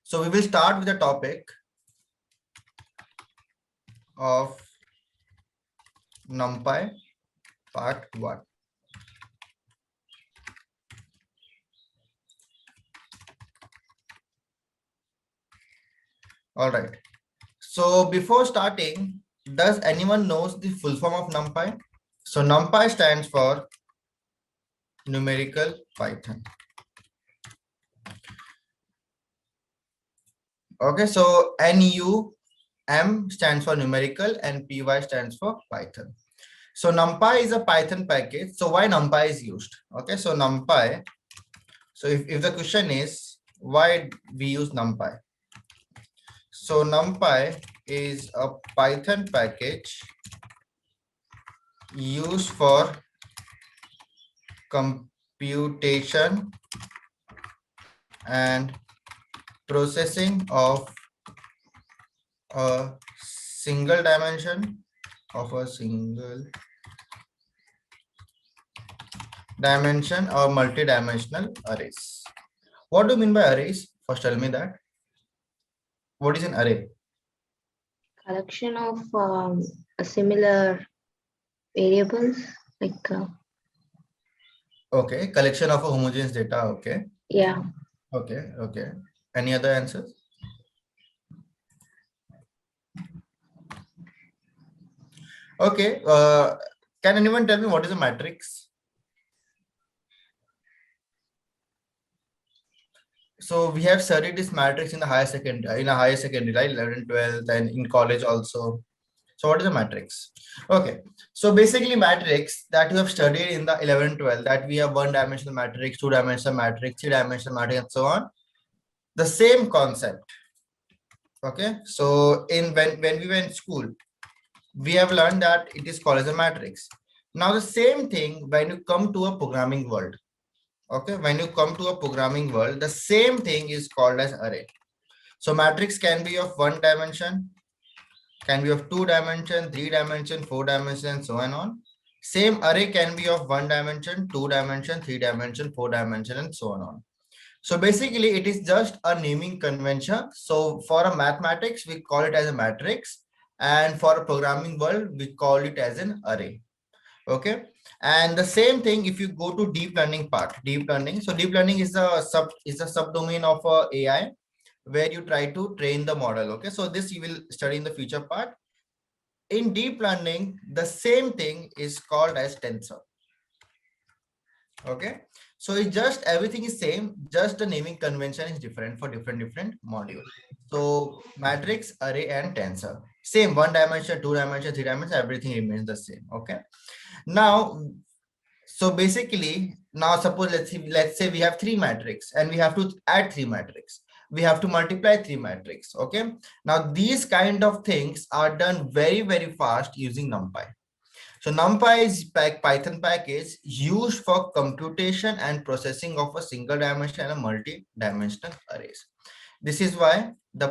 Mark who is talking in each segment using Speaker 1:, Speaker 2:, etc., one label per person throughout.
Speaker 1: So we will start with the topic of NumPy part 1. All right. So before starting, does anyone knows the full form of NumPy? So NumPy stands for numerical Python. Okay, so NUM stands for numerical and PY stands for Python. So NumPy is a Python package. So why NumPy is used? Okay, so NumPy. So if the question is why we use NumPy. So NumPy is a Python package used for computation and processing of a single dimension or multi-dimensional arrays. What do you mean by arrays? First tell me that. What is an array?
Speaker 2: Collection of similar variables like
Speaker 1: Okay, collection of a homogeneous data. Okay.
Speaker 2: yeah.
Speaker 1: Okay. Any other answers? Okay. Can anyone tell me what is a matrix? So we have studied this matrix in the higher secondary, right? 11, 12, and in college also. So what is a matrix? Okay. So basically matrix that you have studied in the 11, 12, that we have one-dimensional matrix, two-dimensional matrix, three-dimensional matrix, and so on. The same concept. Okay. So when we were in school, we have learned that it is called as a matrix. Now the same thing when you come to a programming world. Okay, when you come to a programming world, the same thing is called as array. So matrix can be of one dimension, can be of two dimension, three dimension, four dimension, so on. Same array can be of one dimension, two dimension, three dimension, four dimension, and so on. So basically it is just a naming convention. So for a mathematics, we call it as a matrix, and for a programming world, we call it as an array. Okay, and the same thing if you go to deep learning part. Deep learning, so deep learning is a subdomain of AI, where you try to train the model. Okay, so this you will study in the future part. In deep learning, the same thing is called as tensor. Okay, so it's just everything is same, just the naming convention is different for different module. So matrix, array, and tensor, same, one dimension, two dimension, three dimension, everything remains the same. Okay, now, so basically now suppose let's say we have three matrix and we have to add three matrix, we have to multiply three matrix. Okay, now these kind of things are done very fast using NumPy. So NumPy is Python package used for computation and processing of a single dimension and a multi-dimensional arrays. This is why the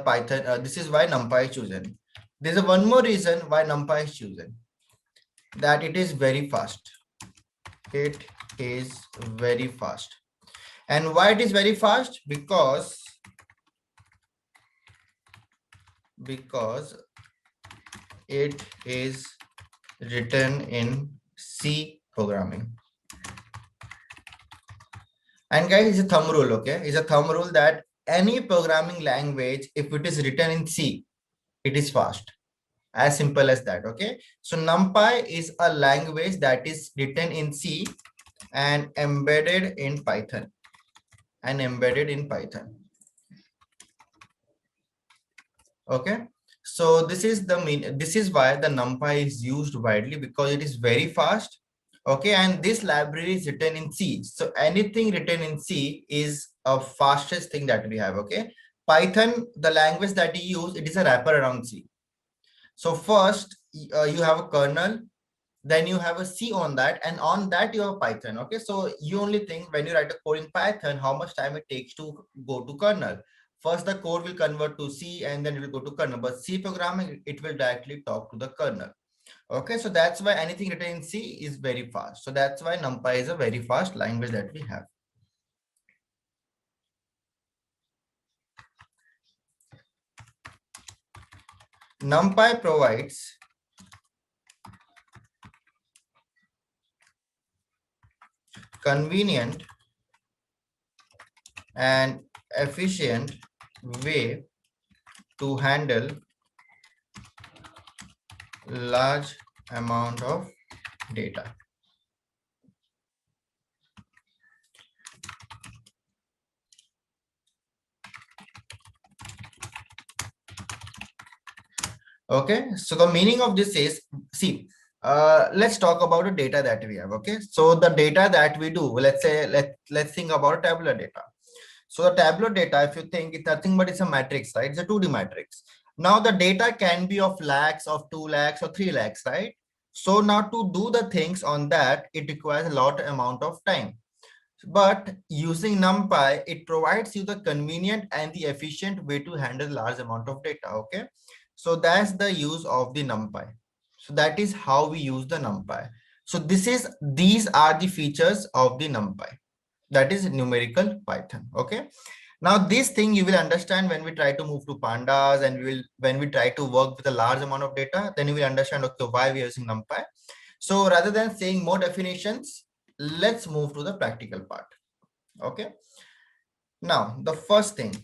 Speaker 1: this is why NumPy is chosen. There's a one more reason why NumPy is chosen, that it is very fast. It is very fast. And why it is very fast? Because it is written in C programming. And guys, it's a thumb rule. Okay, it's a thumb rule that any programming language, if it is written in C, it is fast. As simple as that. Okay, so NumPy is a language that is written in C and embedded in Python. Okay, so this is why the NumPy is used widely, because it is very fast. Okay, and this library is written in C. So anything written in C is a fastest thing that we have. Okay, Python, the language that you use, it is a wrapper around C. So first you have a kernel, then you have a C on that, and on that you have Python. Okay, so you only think when you write a code in Python, how much time it takes to go to kernel. First, the code will convert to C and then it will go to kernel. But C programming, it will directly talk to the kernel. Okay, so that's why anything written in C is very fast. So that's why NumPy is a very fast language that we have. NumPy provides convenient and efficient way to handle large amount of data. Okay, so the meaning of this is, see, let's talk about the data that we have. Okay, so the data that we do, let's say, let's think about tabular data. So the tabular data, if you think, it's nothing but it's a matrix, right? It's a 2D matrix. Now the data can be of lakhs, of 2 lakhs, or 3 lakhs, right? So now to do the things on that, it requires a lot amount of time. But using NumPy, it provides you the convenient and the efficient way to handle large amount of data. Okay, so that's the use of the NumPy. So that is how we use the NumPy. So these are the features of the NumPy. That is numerical Python. Okay, now this thing you will understand when we try to move to pandas, and when we try to work with a large amount of data, then you will understand, okay, why we are using NumPy. So rather than saying more definitions, let's move to the practical part. Okay, now the first thing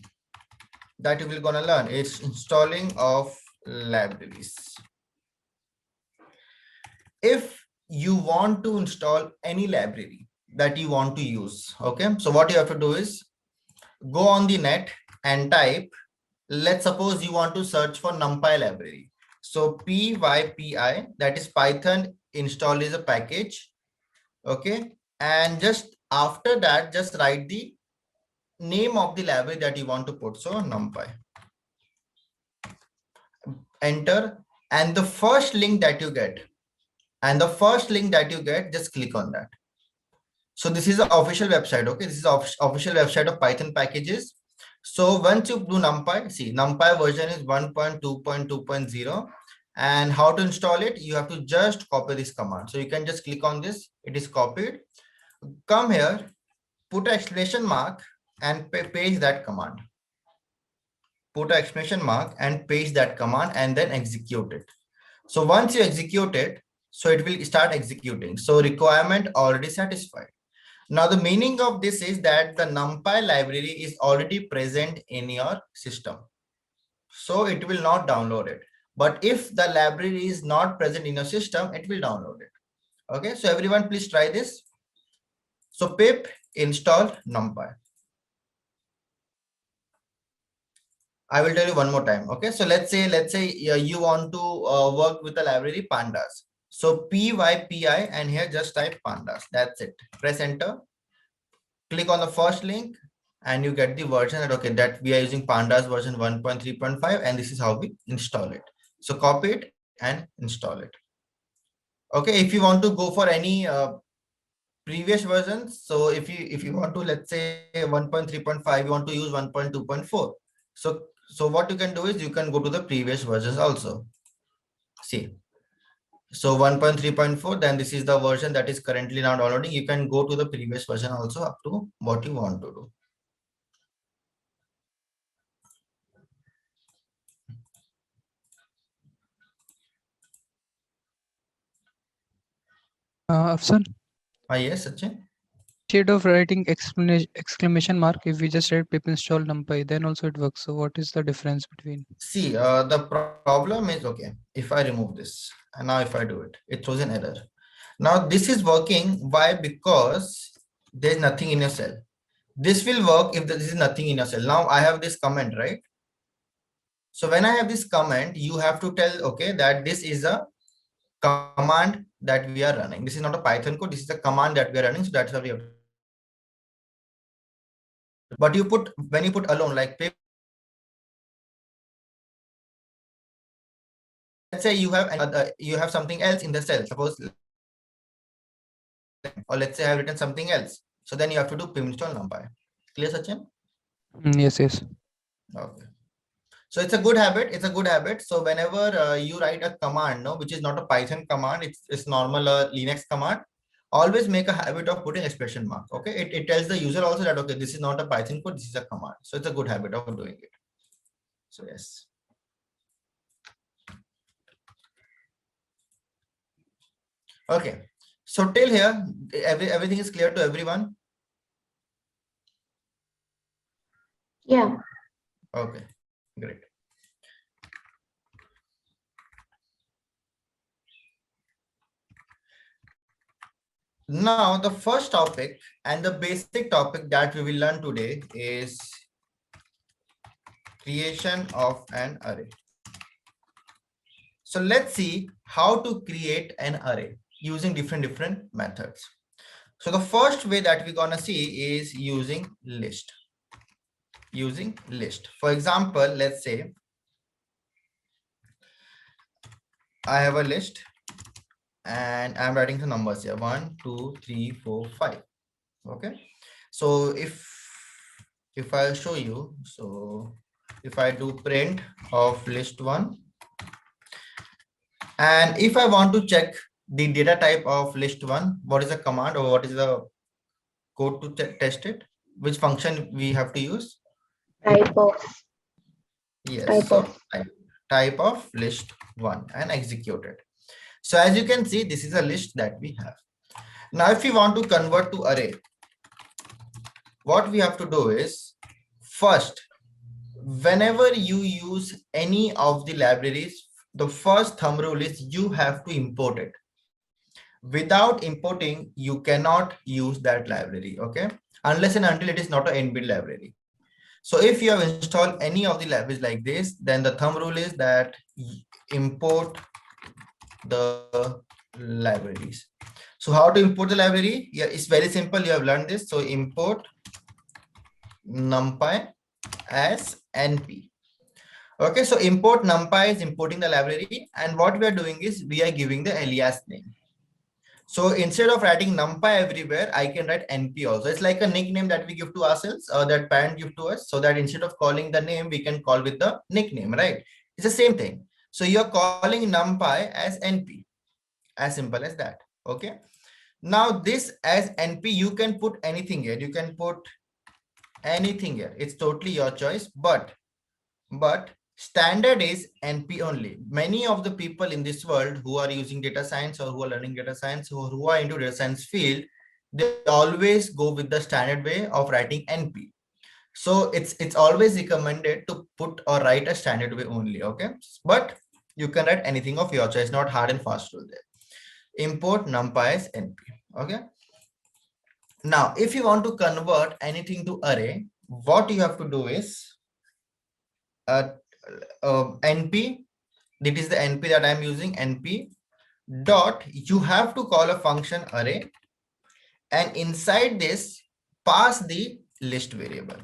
Speaker 1: that you will gonna learn is installing of libraries. If you want to install any library that you want to use, okay, so what you have to do is go on the net and type, let's suppose you want to search for NumPy library. So PYPI, that is Python install is a package. Okay, and just after that, just write the name of the library that you want to put. So NumPy, enter, and the first link that you get, just click on that. So this is the official website. Okay, this is the official website of Python packages. So once you do NumPy, see, NumPy version is 1.2.2.0. And how to install it? You have to just copy this command. So you can just click on this. It is copied. Come here, put an exclamation mark and paste that command. Put an exclamation mark and paste that command and then execute it. So once you execute it, so it will start executing. So requirement already satisfied. Now the meaning of this is that the NumPy library is already present in your system. So it will not download it. But if the library is not present in your system, it will download it. Okay, so everyone please try this. So pip install NumPy. I will tell you one more time. Okay, so let's say you want to work with the library pandas. So PYPI and here just type pandas. That's it. Press enter. Click on the first link and you get the version that, okay, that we are using pandas version 1.3.5 and this is how we install it. So copy it and install it. Okay, if you want to go for any previous versions, so if you want to, let's say 1.3.5, you want to use 1.2.4. So what you can do is you can go to the previous versions also. See, so 1.3.4, then this is the version that is currently now downloading. You can go to the previous version also up to what you want to do.
Speaker 3: Afsan,
Speaker 1: Yes, Sachin.
Speaker 3: instead of writing exclamation mark, if we just write pip install numpy, then also it works. So what is the difference between?
Speaker 1: See, the problem is, okay, if I remove this and now if I do it, it throws an error. Now this is working. Why? Because there's nothing in your cell. This will work if there is nothing in your cell. Now I have this comment, right? So when I have this comment, you have to tell, okay, that this is a command that we are running. This is not a Python code. This is a command that we are running. So that's why we have. But you put, when you put alone, like pip, let's say you have another, you have something else in the cell, suppose, or let's say I have written something else. So then you have to do pip install numpy. Clear, Sachin?
Speaker 3: Yes.
Speaker 1: Okay. So it's a good habit. It's a good habit. So whenever you write a command, no, which is not a Python command, it's normal Linux command. Always make a habit of putting expression mark. Okay, it tells the user also that, okay, this is not a Python code, this is a command. So it's a good habit of doing it. So yes. Okay. So till here, everything is clear to everyone.
Speaker 2: Yeah.
Speaker 1: Okay, great. Now, the first topic and the basic topic that we will learn today is creation of an array. So let's see how to create an array using different methods. So the first way that we're gonna see is using list. Using list. For example, let's say I have a list and I'm writing the numbers here 1, 2, 3, 4, 5. Okay. So if I'll show you, so if I do print of list 1, and if I want to check the data type of list 1, what is the command or what is the code to test it? Which function we have to use?
Speaker 2: Type of.
Speaker 1: Yes, so type of list 1 and execute it. So as you can see, this is a list that we have. Now, if we want to convert to array, what we have to do is first, whenever you use any of the libraries, the first thumb rule is you have to import it. Without importing, you cannot use that library, okay? Unless and until it is not an inbuilt library. So if you have installed any of the libraries like this, then the thumb rule is that import the libraries. So how to import the library? Yeah, it's very simple. You have learned this. So import numpy as np. Okay, so import numpy is importing the library, and what we are doing is we are giving the alias name. So instead of writing numpy everywhere, I can write np also. It's like a nickname that we give to ourselves or that parent give to us, so that instead of calling the name, we can call with the nickname, right? It's the same thing. So you're calling numpy as np, as simple as that. Okay. Now this as np, you can put anything here. You can put anything here. It's totally your choice, but standard is np only. Many of the people in this world who are using data science or who are learning data science or who are into data science field, they always go with the standard way of writing np. So it's always recommended to put or write a standard way only. Okay, but you can write anything of your choice, not hard and fast rule there. Import numpy as np. Okay, now if you want to convert anything to array, what you have to do is np, that is the np that I'm using, np dot, you have to call a function array, and inside this pass the list variable.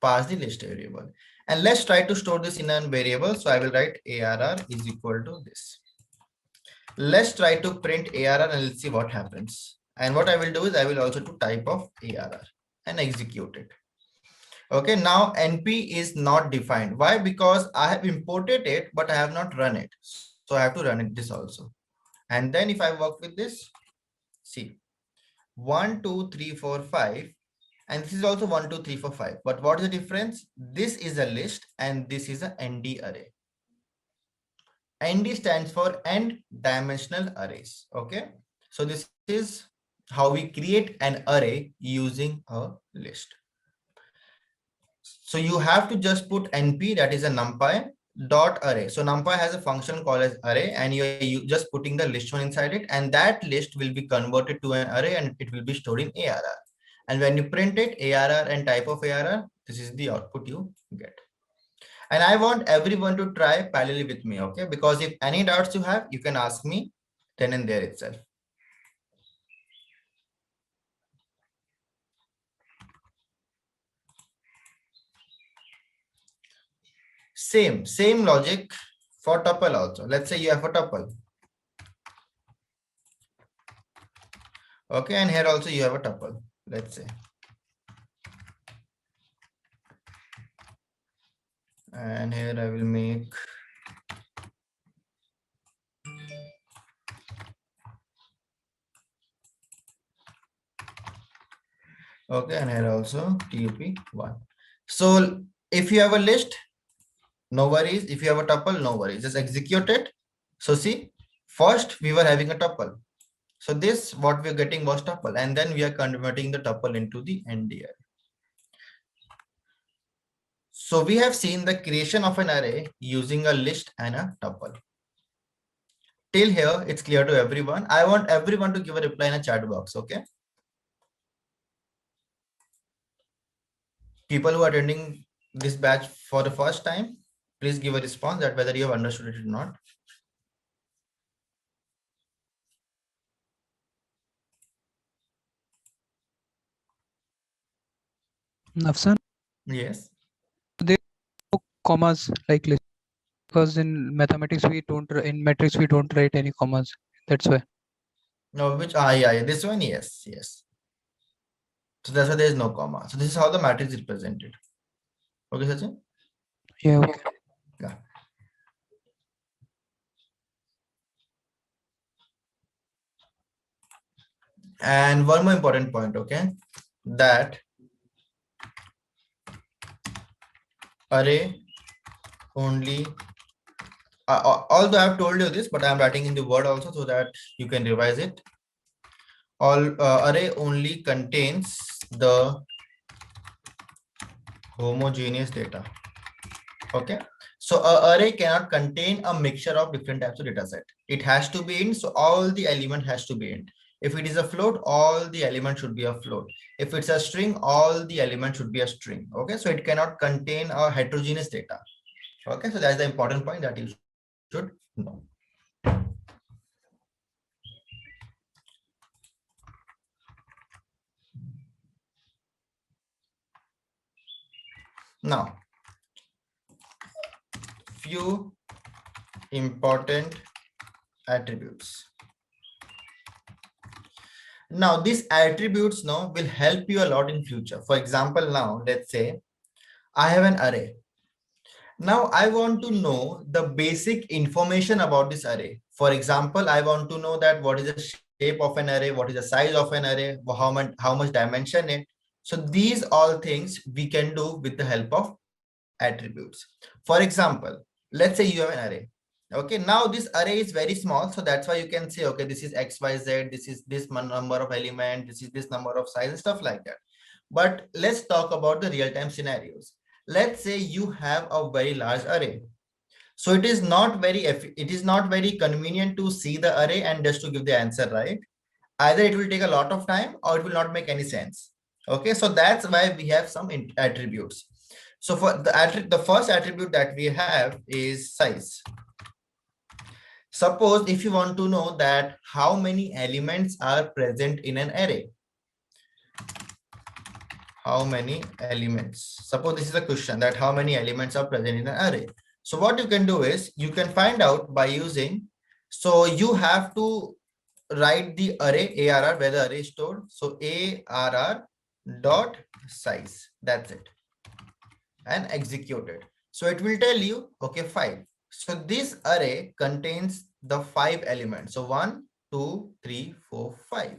Speaker 1: Pass the list variable, and let's try to store this in a variable. So I will write arr is equal to this. Let's try to print arr and let's see what happens. And what I will do is I will also do type of arr and execute it. Okay, now np is not defined. Why? Because I have imported it, but I have not run it. So I have to run it this also. And then if I work with this, see 1, 2, 3, 4, 5, and this is also 1, 2, 3, 4, 5. But what is the difference? This is a list and this is a ND array. ND stands for n dimensional arrays. Okay, so this is how we create an array using a list. So you have to just put np, that is a numpy dot array. So numpy has a function called as array, and you just putting the list one inside it, and that list will be converted to an array and it will be stored in arr. And when you print it, arr and type of arr, this is the output you get. And I want everyone to try parallelly with me, okay? Because if any doubts you have, you can ask me then and there itself. Same logic for tuple also. Let's say you have a tuple. Okay, and here also you have a tuple, let's say. And here I will make okay, and here also tup1. So if you have a list, no worries. If you have a tuple, no worries. Just execute it. So see, First, we were having a tuple. So this, what we're getting was tuple, and then we are converting the tuple into the ND array. So we have seen the creation of an array using a list and a tuple. Till here, it's clear to everyone. I want everyone to give a reply in a chat box, okay? People who are attending this batch for the first time, please give a response that whether you have understood it or not.
Speaker 3: Afsan,
Speaker 1: Yes.
Speaker 3: commas like list, because in mathematics we don't, in matrix we don't write any commas. That's why.
Speaker 1: No, which, yeah, this one, yes, yes. So that's why there is no comma. So this is how the matrix is represented. Okay, Sachin?
Speaker 3: Yeah, okay.
Speaker 1: Yeah. And one more important point, okay, that array only, although I've told you this, but I'm writing in the word also so that you can revise it. All array only contains the homogeneous data. Okay, so a array cannot contain a mixture of different types of data set. It has to be int, so all the element has to be int. If it is a float, all the elements should be a float. If it's a string, all the elements should be a string. Okay, so it cannot contain a heterogeneous data. Okay, so that's the important point that you should know. Now, few important attributes. Now, these attributes now will help you a lot in future. For example, now let's say I have an array. Now I want to know the basic information about this array. For example, I want to know that what is the shape of an array, what is the size of an array, how much dimension it. So these all things we can do with the help of attributes. For example, let's say you have an array. Okay, now this array is very small, so that's why you can say, okay, this is XYZ, this is this number of element, this is this number of size and stuff like that. But let's talk about the real-time scenarios. Let's say you have a very large array. So it is not very convenient to see the array and just to give the answer, right? Either it will take a lot of time or it will not make any sense. Okay, so that's why we have some attributes. So for the first attribute that we have is size. Suppose if you want to know that how many elements are present in an array. How many elements? Suppose this is a question that how many elements are present in an array. So what you can do is you can find out by using, so you have to write the array ARR where the array is stored. So ARR dot size, that's it, and execute it. So it will tell you, okay, 5. So this array contains the 5 elements. So 1, 2, 3, 4, 5.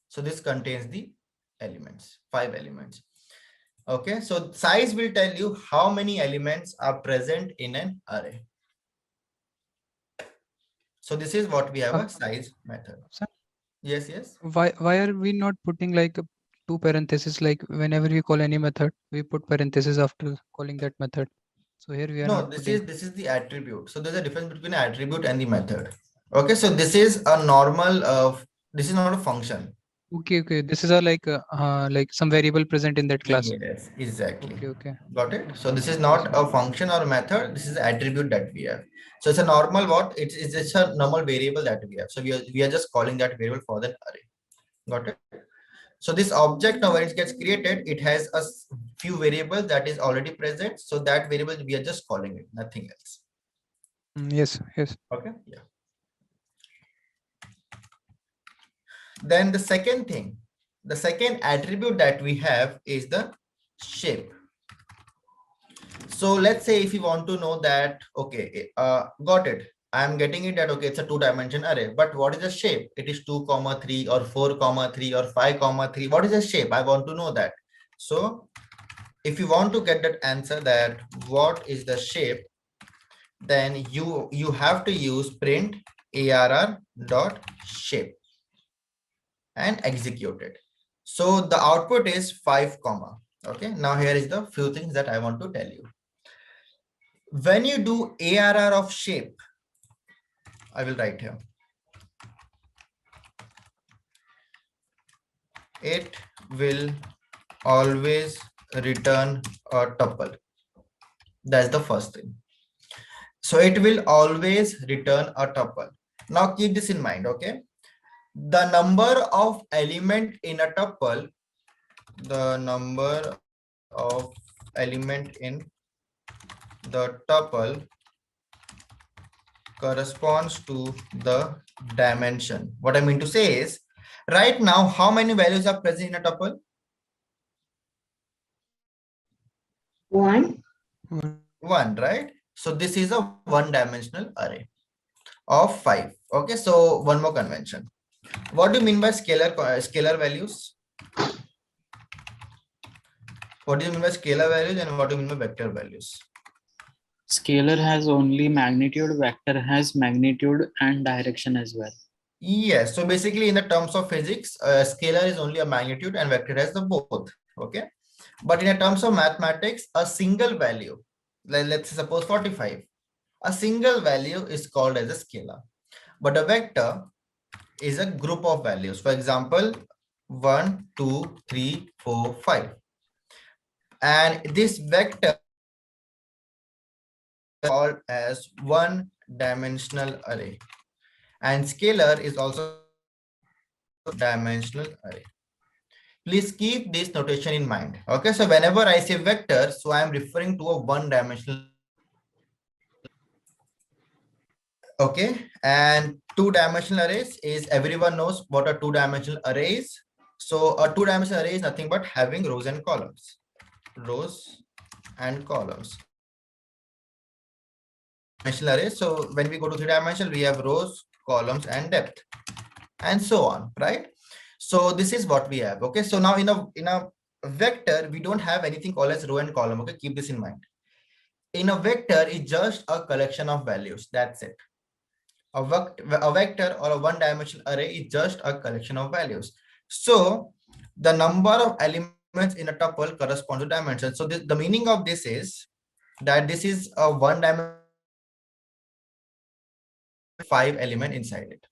Speaker 1: So this contains the elements, 5 elements. Okay, so size will tell you how many elements are present in an array. So this is what we have a size method. Yes, yes.
Speaker 3: Why are we not putting like two parentheses, like whenever we call any method, we put parentheses after calling that method? So here we are
Speaker 1: No,
Speaker 3: not
Speaker 1: this
Speaker 3: putting.
Speaker 1: is the attribute. So there's a difference between attribute and the method. Okay, so this is a normal this is not a function.
Speaker 3: Okay. This is a like some variable present in that class.
Speaker 1: Yes, exactly.
Speaker 3: Okay.
Speaker 1: Got it. So this is not a function or a method. This is an attribute that we have. So it's a normal what? It's just a normal variable that we have. So we are just calling that variable for that array. Got it. So this object now when it gets created, it has a few variables that is already present. So that variable we are just calling it, nothing else.
Speaker 3: Yes.
Speaker 1: Okay. Yeah. Then the second thing, the second attribute that we have is the shape. So let's say if you want to know that, okay, got it. I'm getting it that, okay, it's a 2-dimension array, but what is the shape? It is 2, 3 or 4, 3 or 5, 3. What is the shape? I want to know that. So if you want to get that answer that what is the shape, then you have to use print arr dot shape and execute it. So the output is 5 comma. Okay, now here is the few things that I want to tell you. When you do arr of shape, I will write here, it will always return a tuple. That's the first thing. So it will always return a tuple. Now keep this in mind, okay? The number of element in a tuple, the number of element in the tuple corresponds to the dimension. What I mean to say is, right now, how many values are present in a tuple?
Speaker 2: 1.
Speaker 1: 1, right? So this is a one-dimensional array of 5. Okay, so one more convention. What do you mean by scalar values? What do you mean by scalar values and what do you mean by vector values?
Speaker 4: Scalar has only magnitude, vector has magnitude and direction as well.
Speaker 1: Yes, so basically in the terms of physics, scalar is only a magnitude and vector has the both. Okay, but in the terms of mathematics, a single value, like let's suppose 45, a single value is called as a scalar, but a vector is a group of values. For example, 1, 2, 3, 4, 5, and this vector is called as one dimensional array, and scalar is also dimensional array. Please keep this notation in mind. Okay, so whenever I say vector, so I am referring to a one dimensional. Okay, and two dimensional arrays is, everyone knows what a two dimensional array is. So a two dimensional array is nothing but having rows and columns. Rows and columns. Dimensional array. So when we go to three dimensional, we have rows, columns, and depth, and so on, right? So this is what we have. Okay, so now in a vector, we don't have anything called as row and column. Okay, keep this in mind. In a vector, it's just a collection of values. That's it. A vector or a one-dimensional array is just a collection of values. So the number of elements in a tuple corresponds to dimension. So the meaning of this is that this is a one-dimensional 5 element inside it.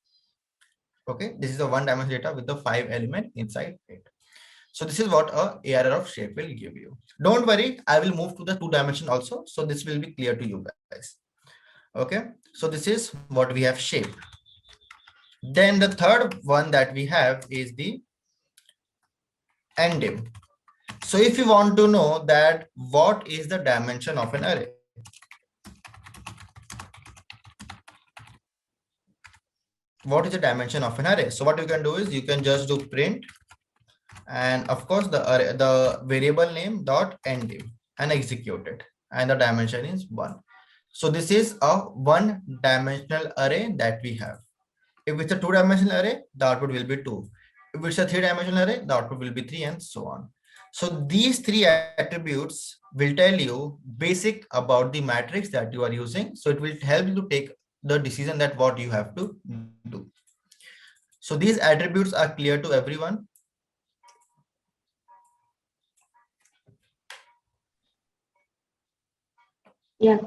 Speaker 1: Okay, this is a one-dimensional data with the 5 element inside it. So this is what a ARR of shape will give you. Don't worry, I will move to the 2-dimension also. So this will be clear to you guys. Okay, so this is what we have shape. Then the third one that we have is the endim. So if you want to know that what is the dimension of an array, what is the dimension of an array? So what you can do is you can just do print, and of course the array, the variable name dot endim, and execute it, and the dimension is 1. So this is a one-dimensional array that we have. If it's a two-dimensional array, the output will be 2. If it's a three-dimensional array, the output will be 3, and so on. So these three attributes will tell you basic about the matrix that you are using. So it will help you to take the decision that what you have to do. So these attributes are clear to everyone.
Speaker 2: Yeah.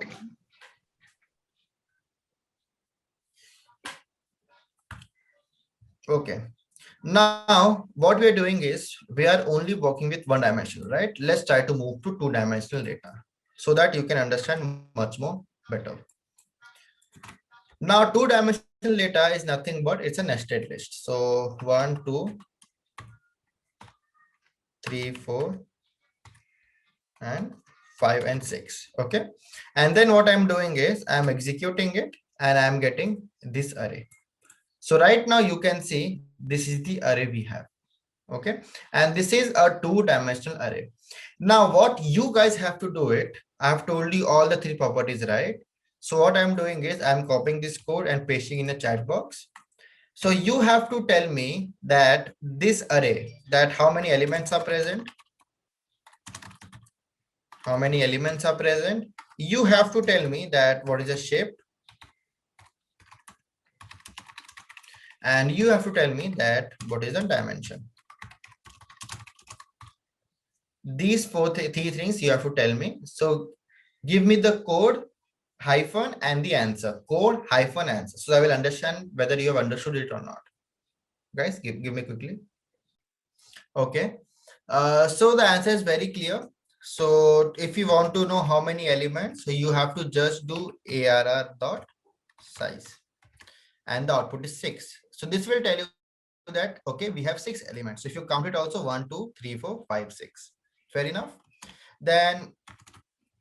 Speaker 1: Okay. Now what we are doing is we are only working with one dimension, right? Let's try to move to two-dimensional data so that you can understand much more better. Now two-dimensional data is nothing but it's a nested list. So 1, 2, 3, 4, and 5 and 6. Okay, and then what I'm doing is I'm executing it and I'm getting this array. So right now you can see this is the array we have. Okay, and this is a two-dimensional array. Now what you guys have to do it, I have told you all the three properties, right? So what I'm doing is I'm copying this code and pasting in the chat box. So you have to tell me that this array, that how many elements are present, how many elements are present. You have to tell me that what is the shape, and you have to tell me that what is the dimension. These three things you have to tell me. So give me the code hyphen and the answer. Code hyphen answer. So I will understand whether you have understood it or not. Guys, give me quickly. Okay. So the answer is very clear. So if you want to know how many elements, so you have to just do ARR dot size, and the output is 6. So this will tell you that, okay, we have 6 elements. So if you count it also 1, 2, 3, 4, 5, 6. Fair enough. Then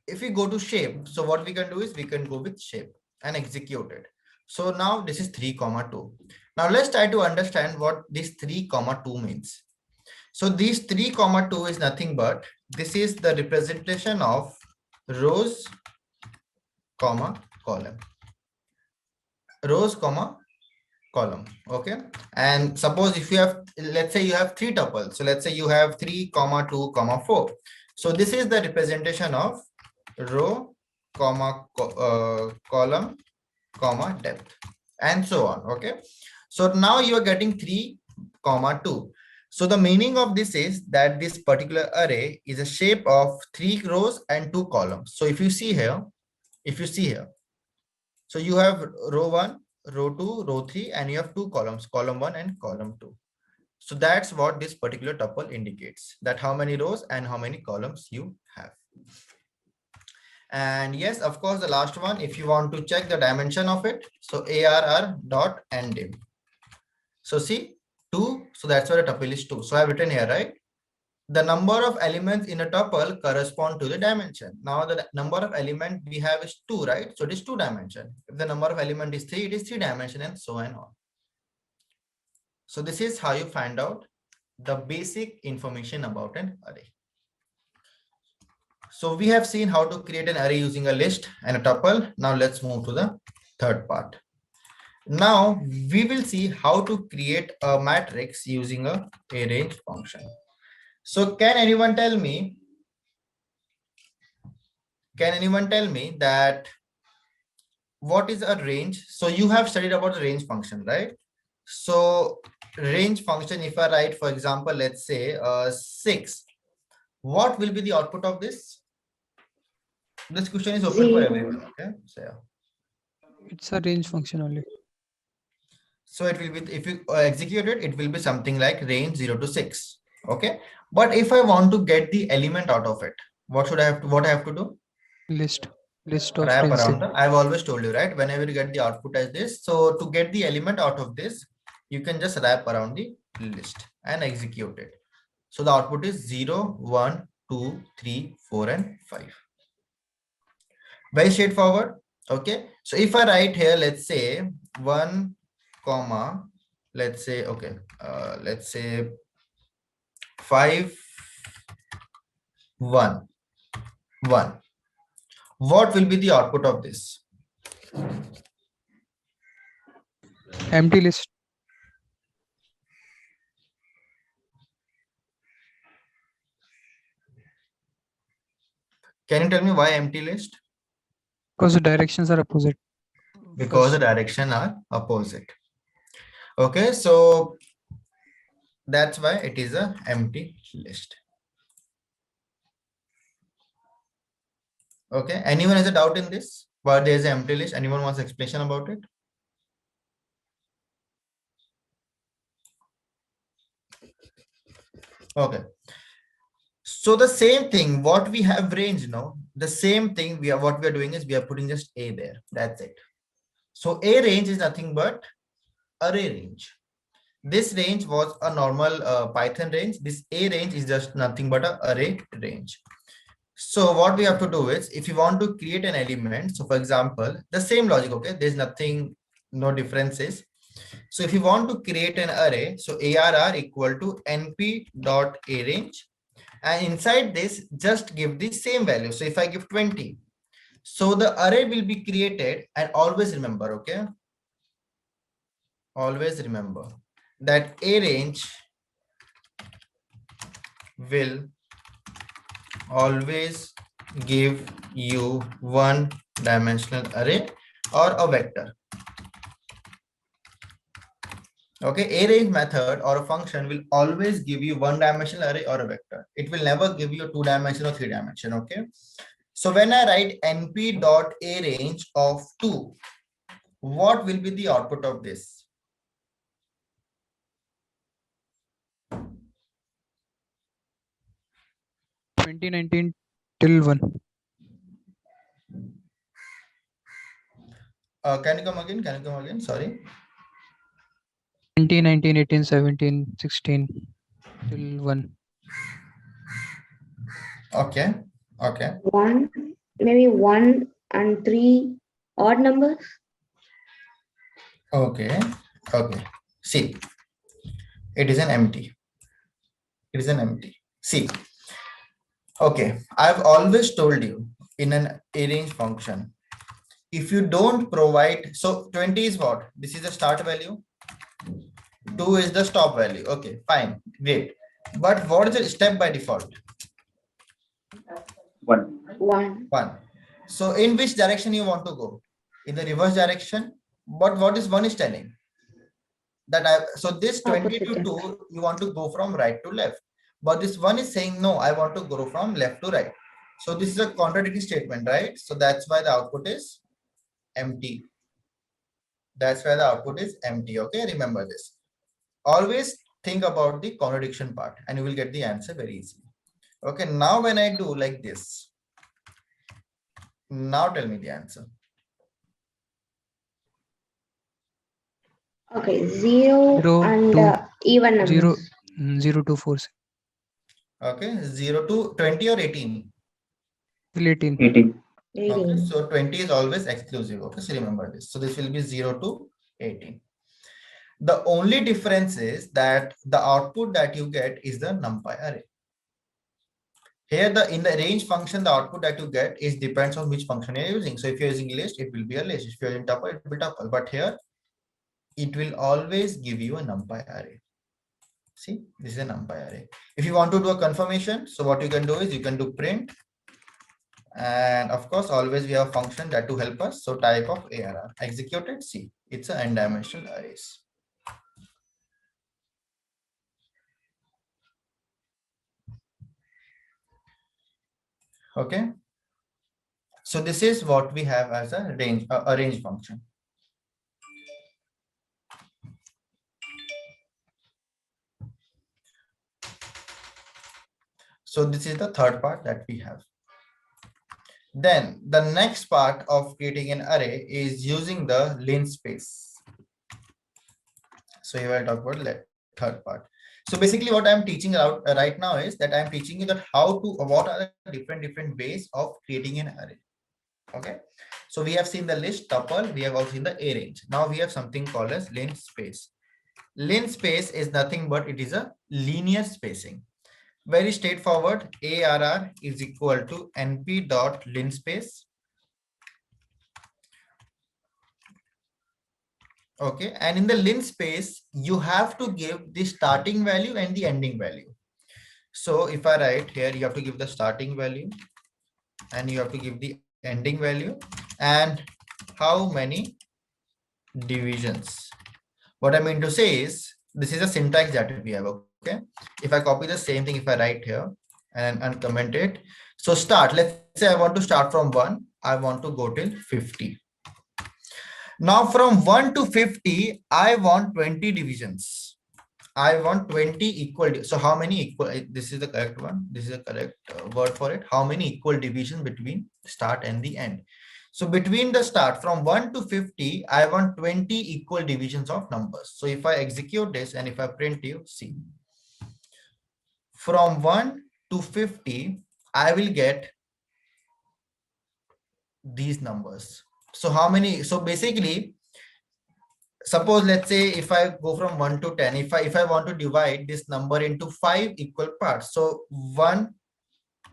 Speaker 1: if we go to shape, so what we can do is we can go with shape and execute it. So now this is 3, 2. Now let's try to understand what this 3, 2 means. So these 3, 2 is nothing but this is the representation of rows, comma, column. Rows, comma, column. Okay. And suppose if you have, let's say you have 3 tuples. So let's say you have 3, 2, 4. So this is the representation of row, comma, column, comma, depth, and so on. Okay. So now you are getting 3, 2. So the meaning of this is that this particular array is a shape of 3 rows and 2 columns. So if you see here, so you have row 1, row 2, row 3, and you have 2 columns, column 1 and column 2. So that's what this particular tuple indicates, that how many rows and how many columns you have. And yes, of course, the last one, if you want to check the dimension of it, so ARR dot ndim. So see 2, so that's why the tuple is 2. So I've written here, right? The number of elements in a tuple correspond to the dimension. Now the number of element we have is 2, right? So it is 2 dimension. If the number of element is 3, it is 3 dimension, and so on. So this is how you find out the basic information about an array. So we have seen how to create an array using a list and a tuple. Now let's move to the third part. Now we will see how to create a matrix using a range function. So can anyone tell me that what is a range? So you have studied about the range function, right? So range function, if I write, for example, let's say 6, what will be the output of this? This question is open for
Speaker 2: 0.
Speaker 1: everyone. Okay. So yeah.
Speaker 3: It's a range function only.
Speaker 1: So it will be, if you execute it, it will be something like range 0 to 6. Okay. But if I want to get the element out of it, what I have to do?
Speaker 3: List of
Speaker 1: Wrap
Speaker 3: range
Speaker 1: around.
Speaker 3: 6.
Speaker 1: I've always told you, right? Whenever you get the output as this, so to get the element out of this, you can just wrap around the list and execute it. So the output is 0, 1, 2, 3, 4, and 5. Very straightforward. Okay. So if I write here, let's say 1, comma, let's say, okay, let's say 5, 1, 1. What will be the output of this?
Speaker 3: Empty list.
Speaker 1: Can you tell me why empty list?
Speaker 3: Because the directions are opposite.
Speaker 1: Because the direction are opposite. Okay, so that's why it is a empty list. Okay, anyone has a doubt in this? Why there is an empty list? Anyone wants explanation about it? Okay. So the same thing, what we have range now, the same thing what we are doing is we are putting just A there. That's it. So A range is nothing but array range. This range was a normal Python range. This A range is just nothing but an array range. So what we have to do is, if you want to create an element, so for example, the same logic, okay, there's nothing, no differences. So if you want to create an array, so ARR equal to np.arange, and inside this, just give the same value. So if I give 20, so the array will be created, and always remember, okay, always remember that A range will always give you one dimensional array or a vector. Okay, arrange method or a function will always give you one-dimensional array or a vector. It will never give you a two-dimension or three-dimension. Okay, so when I write np dot arrange of 2, what will be the output of this?
Speaker 3: — 2019 till 1.
Speaker 1: Can you come again? Can you come again? Sorry.
Speaker 3: 2019, 18, 17, 16 till 1.
Speaker 1: Okay. Okay.
Speaker 2: 1, maybe 1 and 3 odd numbers.
Speaker 1: Okay. Okay. See, it is an empty. It is an empty. See. Okay. I've always told you in an arrange function, if you don't provide, so 20 is what? This is the start value. 2 is the stop value. Okay, fine, great. But what is the step by default?
Speaker 5: 1.
Speaker 2: 1.
Speaker 1: 1. So in which direction you want to go? In the reverse direction. But what is 1 is telling? That so this 20 to
Speaker 2: Opposite.
Speaker 1: 2, you want to go from right to left. But this 1 is saying, no, I want to go from left to right. So this is a contradictory statement, right? So that's why the output is empty. That's why the output is empty. Okay, remember this. Always think about the contradiction part and you will get the answer very easily. Okay, now when I do like this, now tell me the answer.
Speaker 2: Okay, 0
Speaker 3: 0,
Speaker 2: and
Speaker 3: 2,
Speaker 2: even numbers.
Speaker 3: 0, 0 to 4
Speaker 1: Okay, 0 to 20 or 18.
Speaker 3: till 18.
Speaker 5: 18.
Speaker 1: Okay,
Speaker 2: 18.
Speaker 1: so 20 is always exclusive. Okay, so remember this. So this will be 0 to 18. The only difference is that the output that you get is the numpy array. Here, in the range function, the output that you get is depends on which function you're using. So if you're using list, it will be a list. If you're using tuple, it will be tuple. But here, it will always give you a numpy array. See, this is a numpy array. If you want to do a confirmation, so what you can do is you can do print. And of course, always we have a function that to help us. So type of ARR executed. See, it's an n-dimensional arrays. Okay. So this is what we have as a range function. So this is the third part that we have. Then the next part of creating an array is using the linspace. So here I talk about the third part. So basically what I'm teaching out right now is that I'm teaching you that what are the different ways of creating an array. Okay. So we have seen the list, tuple, we have also seen the arrange. Now we have something called as linspace. Linspace is nothing but it is a linear spacing. Very straightforward. ARR is equal to np dot linspace. Okay, and in the linspace, you have to give the starting value and the ending value. So if I write here, you have to give the starting value and you have to give the ending value and how many divisions. What I mean to say is this is a syntax that we have. Okay, if I copy the same thing, if I write here and uncomment it, so start, let's say I want to start from 1, I want to go till 50. Now from 1 to 50, I want 20 divisions. I want 20 equal. So how many equal? This is the correct one. This is the correct word for it. How many equal divisions between start and the end? So between the start from 1 to 50, I want 20 equal divisions of numbers. So if I execute this and if I print you, see. From 1 to 50, I will get these numbers. So how many? So basically, suppose let's say if I go from 1 to 10, if I want to divide this number into 5 equal parts, so 1,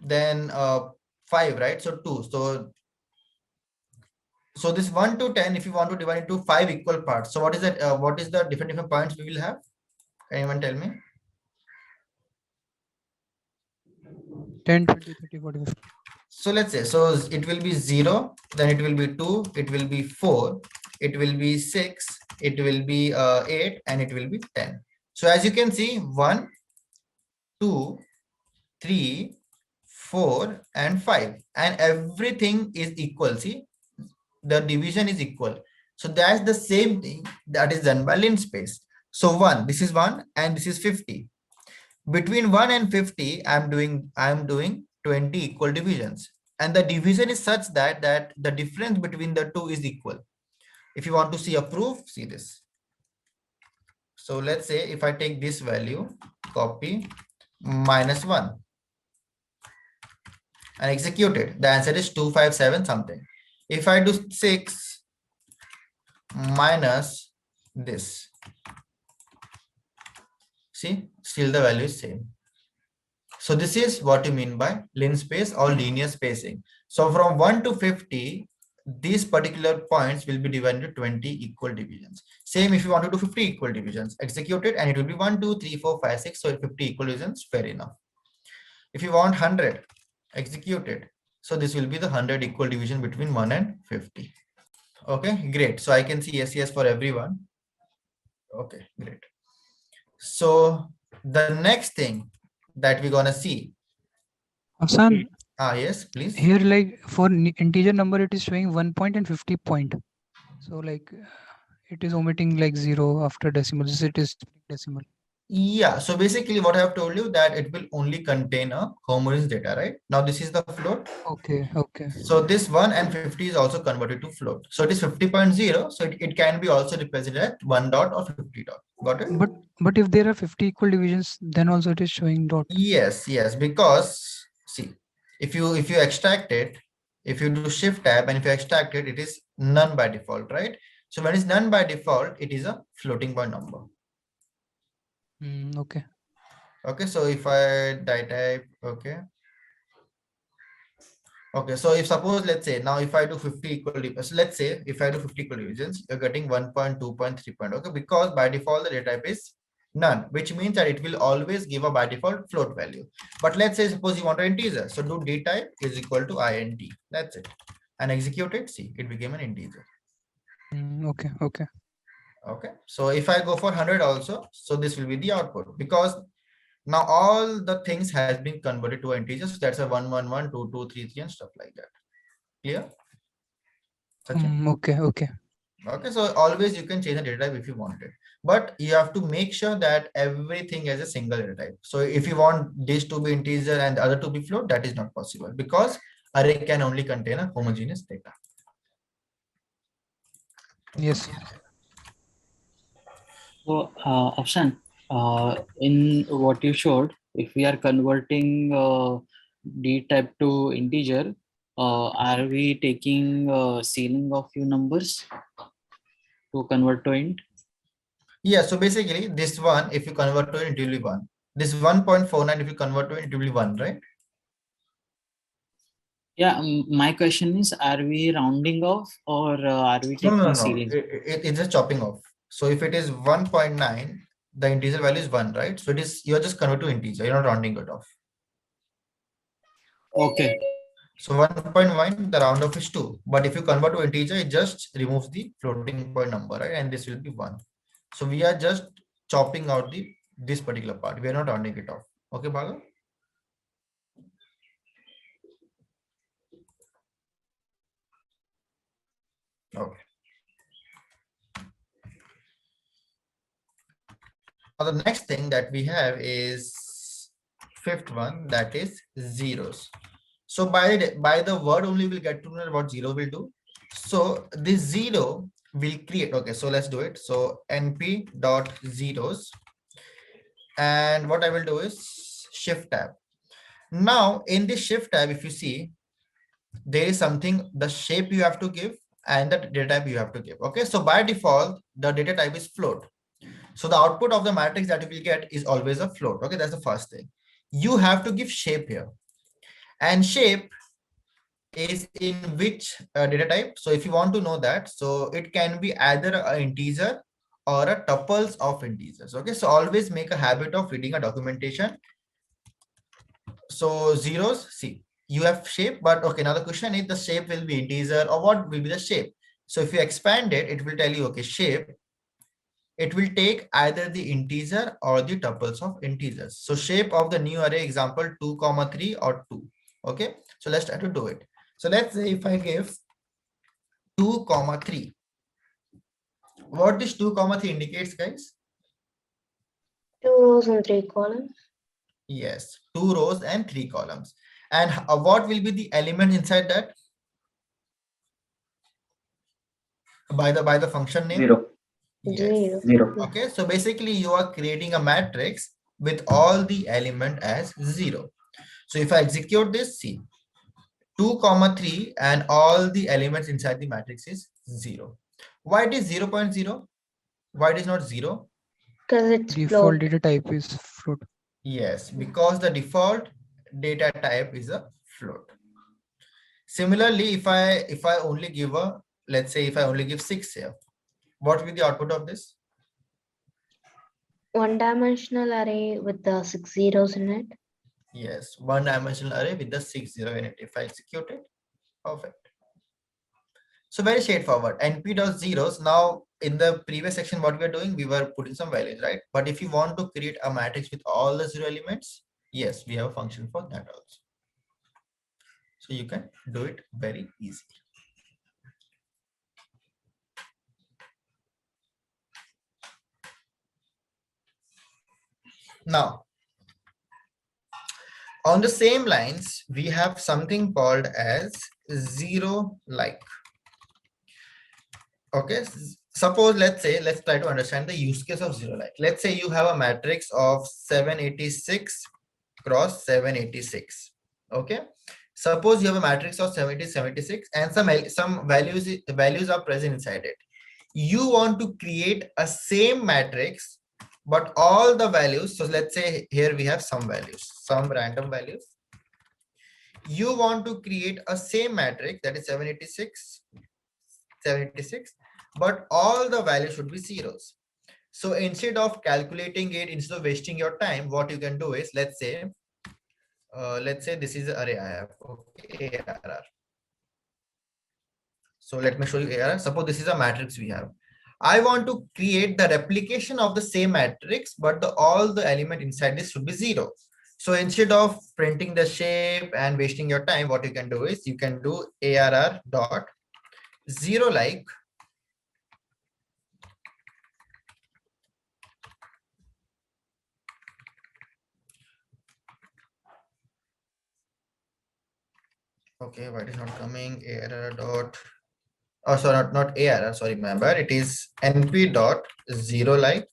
Speaker 1: then 5, right? So 2. So this 1 to 10, if you want to divide into 5 equal parts, so what is that? What is the different points we will have? Can anyone tell me?
Speaker 3: 10, 20, 30, 40, 50.
Speaker 1: So let's say, so it will be 0, then it will be 2, it will be 4, it will be 6, it will be 8, and it will be 10. So as you can see, 1, 2, 3, 4, and 5, and everything is equal. See, the division is equal. So that's the same thing that is done by linspace. So 1, this is 1, and this is 50. Between 1 and 50, I'm doing 20 equal divisions, and the division is such that the difference between the two is equal. If you want to see a proof, see this. So let's say if I take this value, copy, -1, and execute it, the answer is 257 something. If I do 6 minus this, see, still the value is same. So this is what you mean by linspace or linear spacing. So from 1 to 50, these particular points will be divided into 20 equal divisions. Same if you want to do 50 equal divisions, execute it, and it will be 1, 2, 3, 4, 5, 6. So 50 equal divisions, fair enough. If you want 100, execute it. So this will be the 100 equal division between 1 and 50. Okay, great. So I can see yes for everyone. Okay, great. So the next thing that we're gonna see.
Speaker 3: Afsan,
Speaker 1: Yes, please.
Speaker 3: here like for integer number it is showing 1 point and 50 point. So like it is omitting like 0 after decimal. It is decimal.
Speaker 1: Yeah, so basically what I have told you that it will only contain a homogeneous data, right? Now this is the float.
Speaker 3: Okay.
Speaker 1: So this 1 and 50 is also converted to float. So it is 50.0. So it can be also represented as 1 dot or 50 dot. Got it?
Speaker 3: But if there are 50 equal divisions, then also it is showing dot.
Speaker 1: Yes, because see, if you extract it, if you do shift tab and if you extract it, it is none by default, right? So when it's none by default, it is a floating point number.
Speaker 3: Okay.
Speaker 1: Okay, so if I type, okay, so if suppose, let's say now if I do 50 equal divisions, let's say if I do 50 equal divisions, you're getting 1 point, 2 point, 3 point. Okay, because by default the data type is none, which means that it will always give a by default float value. But let's say suppose you want an integer, so do d type is equal to int. That's it, and execute it. See, it became an integer.
Speaker 3: Okay.
Speaker 1: Okay, so if I go for 100 also, so this will be the output, because now all the things has been converted to integers. So that's a 1, 1, 1, 2, 2, 3, 3, and stuff like that. Clear?
Speaker 3: Okay.
Speaker 1: Okay, so always you can change the data type if you want it, but you have to make sure that everything has a single data type. So if you want this to be integer and the other to be float, that is not possible, because array can only contain a homogeneous data.
Speaker 3: Yes.
Speaker 4: So, Afshan, in what you showed, if we are converting d type to integer, are we taking ceiling of few numbers to convert to int?
Speaker 1: Yeah, so basically this one, if you convert to it, it will be 1. This 1.49, if you convert to it, it will be 1, right?
Speaker 4: Yeah, my question is, are we rounding off or are we taking
Speaker 1: No.
Speaker 4: ceiling?
Speaker 1: It's just chopping off. So if it is 1.9, the integer value is 1, right? So it is, you're just convert to integer, you're not rounding it off.
Speaker 4: Okay.
Speaker 1: So 1.1, the round off is 2. But if you convert to integer, it just removes the floating point number, right? And this will be 1. So we are just chopping out this particular part. We are not rounding it off. Okay, Bhaga? Okay. Now the next thing that we have is fifth one, that is zeros. So by the word only we'll get to know what zero will do. So this zero will create. Okay, so let's do it. So np dot zeros, and what I will do is shift tab. Now in this shift tab, if you see, there is something, the shape you have to give and the data type you have to give. Okay, so by default the data type is float. So the output of the matrix that you will get is always a float. Okay, that's the first thing. You have to give shape here, and shape is in which data type. So if you want to know that, so it can be either an integer or a tuples of integers. Okay, so always make a habit of reading a documentation. So zeros, see, you have shape, but okay, now the question is, the shape will be integer or what will be the shape? So if you expand it, it will tell you, okay, shape it will take either the integer or the tuples of integers. So shape of the new array example 2, 3 or 2. Okay, so let's try to do it. So let's say if I give 2, 3. What this 2, 3 indicates, guys?
Speaker 2: 2 rows and 3 columns.
Speaker 1: Yes, 2 rows and 3 columns. And what will be the element inside that? By the function name?
Speaker 5: 0.
Speaker 1: Yes.
Speaker 5: 0.
Speaker 1: Okay, so basically you are creating a matrix with all the element as 0. So if I execute this, see 2, 3 and all the elements inside the matrix is 0. Why it is 0.0? Why it is not 0?
Speaker 2: Because it's
Speaker 3: Default
Speaker 2: float.
Speaker 3: data type is float.
Speaker 1: Yes, because the default data type is a float. Similarly, if I only give a, let's say if I only give 6 here, what will be the output of this?
Speaker 2: One-dimensional array with the 6 zeros in it.
Speaker 1: Yes, one-dimensional array with the 6 0 in it. If I execute it, perfect. So very straightforward. NP does zeros. Now in the previous section, what we are doing, we were putting some values, right? But if you want to create a matrix with all the 0 elements, yes, we have a function for that also. So you can do it very easy. Now, on the same lines, we have something called as zero like. Okay, suppose let's try to understand the use case of zero like. Let's say you have a matrix of 786 cross 786. Okay, suppose you have a matrix of 76 and some values are present inside it. You want to create a same matrix, but all the values, so let's say here we have some values, some random values. You want to create a same matrix, that is 786, but all the values should be zeros. So instead of calculating it, instead of wasting your time, what you can do is, let's say this is the array I have. Okay, ARR. So let me show you ARR. Suppose this is a matrix we have. I want to create the replication of the same matrix, but all the element inside this should be 0. So instead of printing the shape and wasting your time, what you can do is you can do ARR dot 0 like okay, why it is not coming? ARR dot, oh, sorry, not ARR, sorry, my bad. It is NP dot 0 like.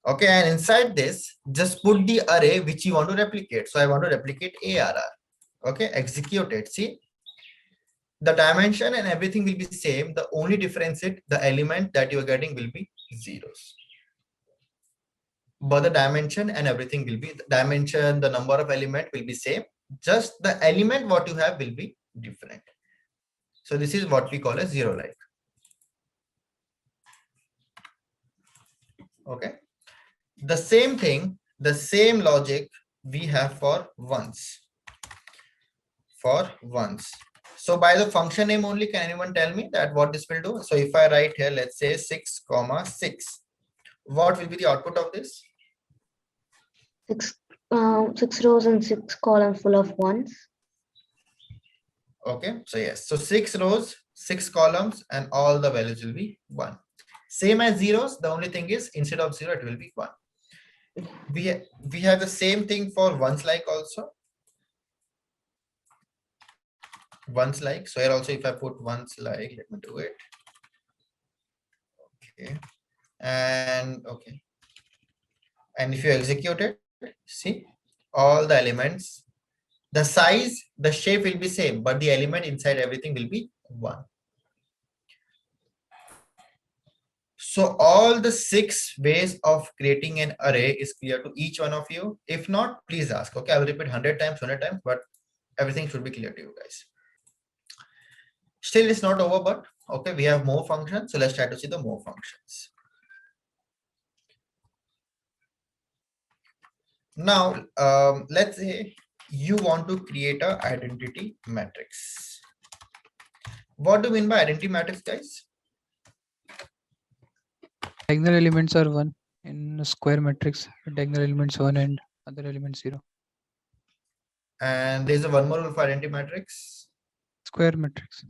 Speaker 1: Okay, and inside this, just put the array which you want to replicate. So I want to replicate ARR. Okay, execute it. See, the dimension and everything will be same. The only difference is the element that you are getting will be zeros. But the dimension and everything will be, the dimension, the number of element will be same. Just the element what you have will be different. So this is what we call a zero like. Okay. The same thing, the same logic we have for ones. So by the function name only, can anyone tell me that what this will do? So if I write here, let's say 6, 6, what will be the output of this?
Speaker 2: 6 rows and 6 columns full of ones.
Speaker 1: Okay, so yes, so 6 rows, 6 columns, and all the values will be 1. Same as zeros, the only thing is instead of 0, it will be 1. We have the same thing for ones like also. Ones like, so here also if I put ones like, let me do it. Okay, and okay, and if you execute it, see all the elements, the size, the shape will be same, but the element inside everything will be 1. So all the 6 ways of creating an array is clear to each one of you. If not, please ask. Okay, I will repeat 100 times, but everything should be clear to you guys. Still, it's not over, but okay, we have more functions. So let's try to see the more functions. Now, let's say you want to create an identity matrix. What do you mean by identity matrix, guys?
Speaker 3: Diagonal elements are 1 in a square matrix. Diagonal elements 1 and other elements 0.
Speaker 1: And there's a one more rule for identity matrix.
Speaker 3: Square matrix.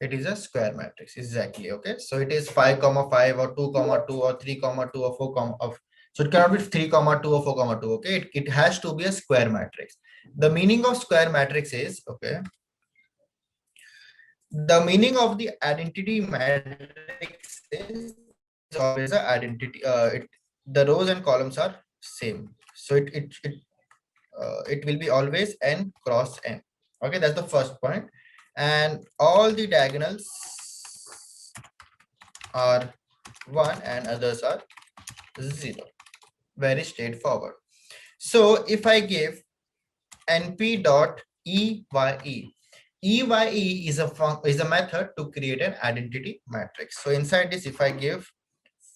Speaker 1: It is a square matrix, exactly. Okay, so it is 5,5 or 2,2 or 3,2 or 4, of so it cannot be 3,2 or 4,2. Okay, it has to be a square matrix. The meaning of square matrix is, okay, the meaning of the identity matrix is always a identity. The rows and columns are same, so it will be always n cross n. Okay, that's the first point. And all the diagonals are 1 and others are 0. Very straightforward. So if I give np dot eye, eye is a method to create an identity matrix. So inside this, if I give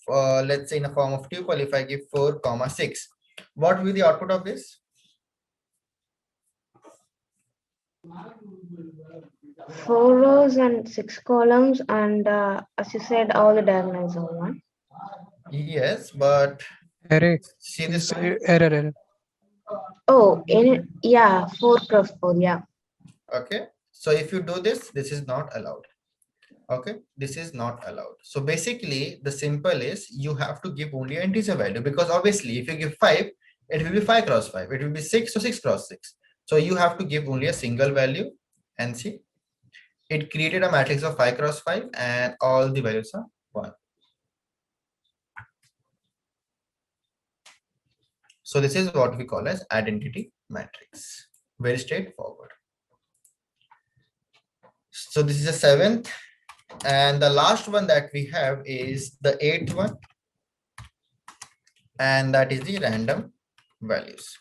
Speaker 1: let's say in a form of tuple, if I give 4, 6, what will be the output of this?
Speaker 2: 4 rows and 6 columns, and as you said, all the diagonals are 1.
Speaker 1: Yes, but
Speaker 3: Array.
Speaker 1: see this
Speaker 3: Is
Speaker 1: one?
Speaker 3: error.
Speaker 2: Oh, yeah, 4 cross 4, yeah.
Speaker 1: Okay, so if you do this, this is not allowed. Okay, this is not allowed. So basically the simple is you have to give only an integer value, because obviously if you give 5, it will be 5 cross 5, it will be 6, so 6 cross 6. So you have to give only a single value, and see, it created a matrix of 5 cross 5 and all the values are 1. So this is what we call as identity matrix. Very straightforward. So this is the 7th, and the last one that we have is the 8th one, and that is the random values.